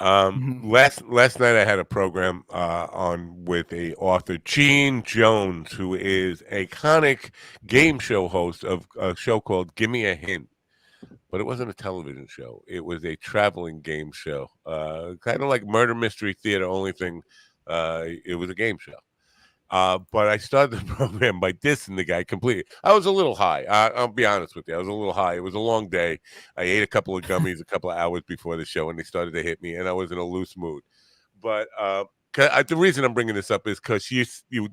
Last night I had a program on with a author, Gene Jones, who is a iconic game show host of a show called Give Me a Hint. But it wasn't a television show. It was a traveling game show, kind of like Murder Mystery Theater. Only thing, it was a game show. But I started the program by dissing the guy completely. I was a little high. I'll be honest with you. I was a little high. It was a long day. I ate a couple of gummies a couple of hours before the show, and they started to hit me, and I was in a loose mood. But the reason I'm bringing this up is because you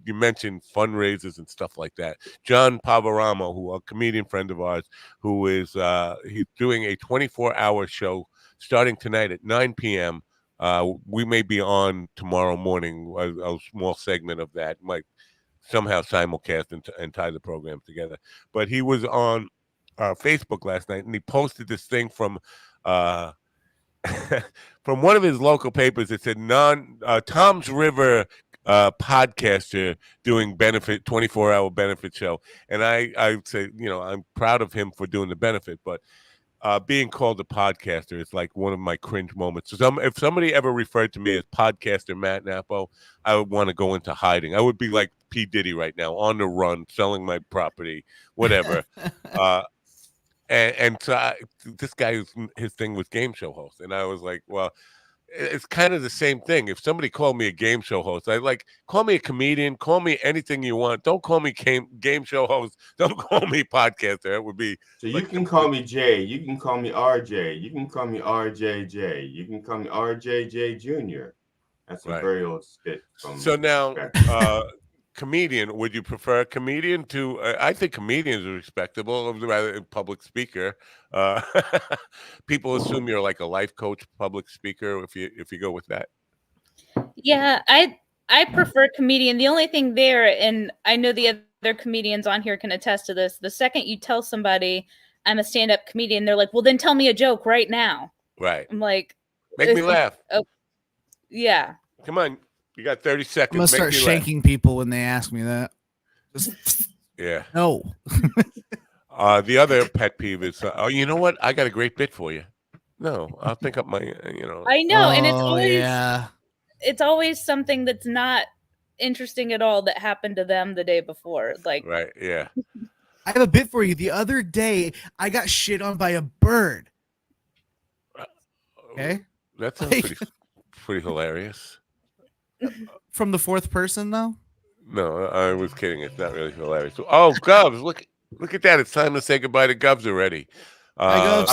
mentioned fundraisers and stuff like that. John Pavaramo, who a comedian friend of ours, who is he's doing a 24-hour show starting tonight at 9 p.m. We may be on tomorrow morning. A small segment of that might somehow simulcast and tie the program together. But he was on Facebook last night, and he posted this thing from from one of his local papers. It said Tom's River podcaster doing 24-hour benefit show. And I say, I'm proud of him for doing the benefit, but being called a podcaster is like one of my cringe moments. So if somebody ever referred to me as podcaster Matt Napo, I would want to go into hiding. I would be like P. Diddy right now, on the run, selling my property, whatever. And so this guy, his thing was game show host. And I was like, well, it's kind of the same thing. If somebody called me a game show host, I call me a comedian, call me anything you want. Don't call me game show host. Don't call me podcaster. It would be. So you can call me Jay. You can call me RJ. You can call me RJJ. You can call me RJJ Jr. That's a very old skit. So now, comedian, would you prefer a comedian to I think comedians are respectable, rather than public speaker. People assume you're like a life coach, public speaker, if you go with that. Yeah, I prefer comedian. The only thing there, and I know the other comedians on here can attest to this, the second you tell somebody I'm a stand-up comedian, they're like, well, then tell me a joke right now. Right. I'm like, make me laugh. Oh, yeah. Come on. You got 30 seconds. I'm gonna start shanking people when they ask me that. Just yeah. No. The other pet peeve is, oh, you know what? I got a great bit for you. No, I'll think up my, I know, and it's always it's always something that's not interesting at all that happened to them the day before. Like, right, yeah. I have a bit for you. The other day, I got shit on by a bird. Okay, that sounds pretty hilarious. From the fourth person, though? No, I was kidding. It's not really hilarious. Oh, Govs, look at that. It's time to say goodbye to Govs already. Hi, Govs.